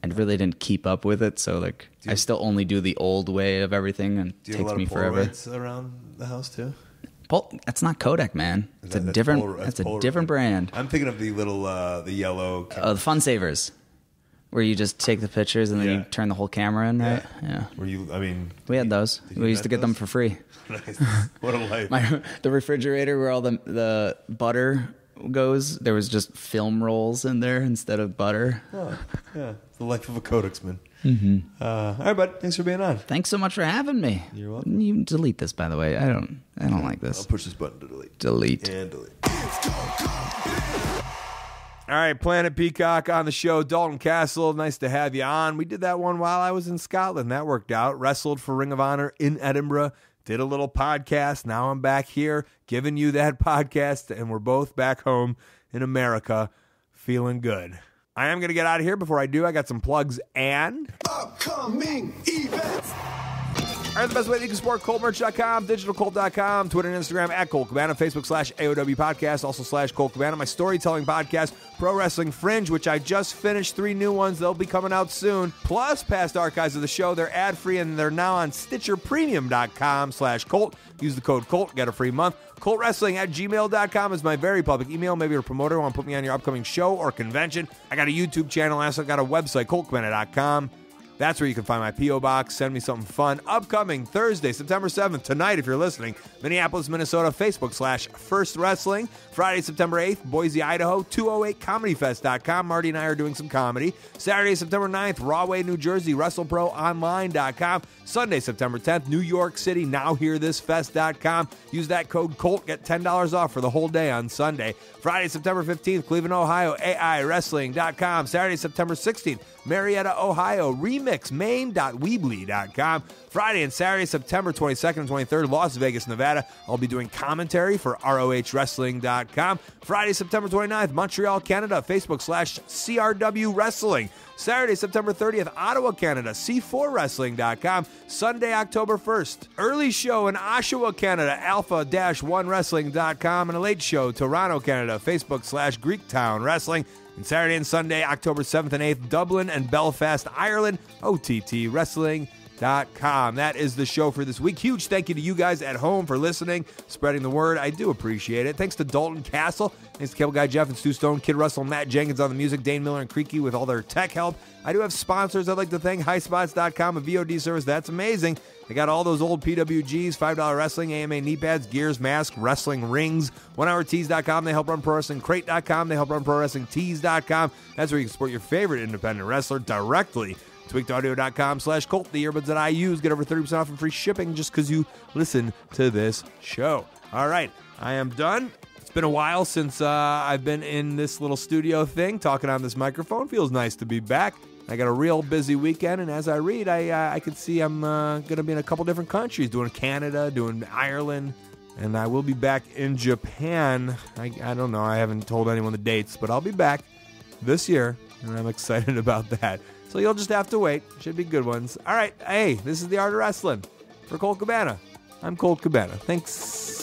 really didn't keep up with it, so like I still only do the old way of everything, and it takes me forever. Do you have a lot of Polaroids around the house too? That's not Kodak, man. It's a different brand. I'm thinking of the little the yellow. Oh, the Fun Savers, where you just take the pictures and then you turn the whole camera in, right? Yeah. We had those. We used to get them for free. Nice. What a life. The refrigerator where all the butter goes, there was just film rolls in there instead of butter. Oh, yeah. The life of a Kodaksman. Mm-hmm. All right, bud. Thanks for being on. Thanks so much for having me. You're welcome. You delete this, by the way. I don't like this. I'll push this button to delete. Delete. And delete. All right, Planet Peacock on the show. Dalton Castle, nice to have you on. We did that one while I was in Scotland. That worked out. Wrestled for Ring of Honor in Edinburgh. Did a little podcast. Now I'm back here giving you that podcast, and we're both back home in America feeling good. I am going to get out of here. Before I do, I got some plugs and upcoming events. All right, the best way that you can support ColtMerch.com, DigitalColt.com, Twitter and Instagram at Colt Cabana, Facebook /AOW Podcast, also /Colt Cabana, my storytelling podcast, Pro Wrestling Fringe, which I just finished 3 new ones. They'll be coming out soon. Plus, past archives of the show. They're ad-free, and they're now on StitcherPremium.com /Colt. Use the code COLT, get a free month. ColtWrestling@gmail.com is my very public email. Maybe you're a promoter, want to put me on your upcoming show or convention. I got a YouTube channel. I also got a website, ColtCabana.com. That's where you can find my P.O. Box. Send me something fun. Upcoming Thursday, September 7th, tonight if you're listening, Minneapolis, Minnesota, Facebook /First Wrestling. Friday, September 8th, Boise, Idaho, 208comedyfest.com. Marty and I are doing some comedy. Saturday, September 9th, Rahway, New Jersey, WrestleProOnline.com. Sunday, September 10th, New York City, NowHearThisFest.com. Use that code COLT, get $10 off for the whole day on Sunday. Friday, September 15th, Cleveland, Ohio, AIWrestling.com. Saturday, September 16th, Marietta, Ohio, remixmain.weebly.com. Friday and Saturday, September 22nd and 23rd, Las Vegas, Nevada. I'll be doing commentary for ROHWrestling.com. Friday, September 29th, Montreal, Canada, Facebook /CRW Wrestling. Saturday, September 30th, Ottawa, Canada, C4Wrestling.com. Sunday, October 1st, early show in Oshawa, Canada, Alpha-1Wrestling.com. And a late show, Toronto, Canada, Facebook /Greektown Wrestling. And Saturday and Sunday, October 7th and 8th, Dublin and Belfast, Ireland, OTTWrestling.com. That is the show for this week. Huge thank you to you guys at home for listening, spreading the word. I do appreciate it. Thanks to Dalton Castle. Thanks to Cable Guy Jeff and Stu Stone, Kid Russell, Matt Jenkins on the music, Dane Miller and Creaky with all their tech help. I do have sponsors. I'd like to thank HighSpots.com, a VOD service. That's amazing. They got all those old PWGs, $5 wrestling, AMA knee pads, gears, masks, wrestling rings. 1HourTees.com. They help run ProWrestlingCrate.com. They help run ProWrestlingTees.com. That's where you can support your favorite independent wrestler directly. TweakedAudio.com/Colt. The earbuds that I use get over 30% off and free shipping just because you listen to this show. All right, I am done. It's been a while since I've been in this little studio thing, talking on this microphone. Feels nice to be back. I got a real busy weekend, and as I read, I can see I'm going to be in a couple different countries, doing Canada, doing Ireland, and I will be back in Japan. I don't know. I haven't told anyone the dates, but I'll be back this year, and I'm excited about that. So you'll just have to wait. Should be good ones. All right. Hey, this is The Art of Wrestling. For Colt Cabana, I'm Colt Cabana. Thanks.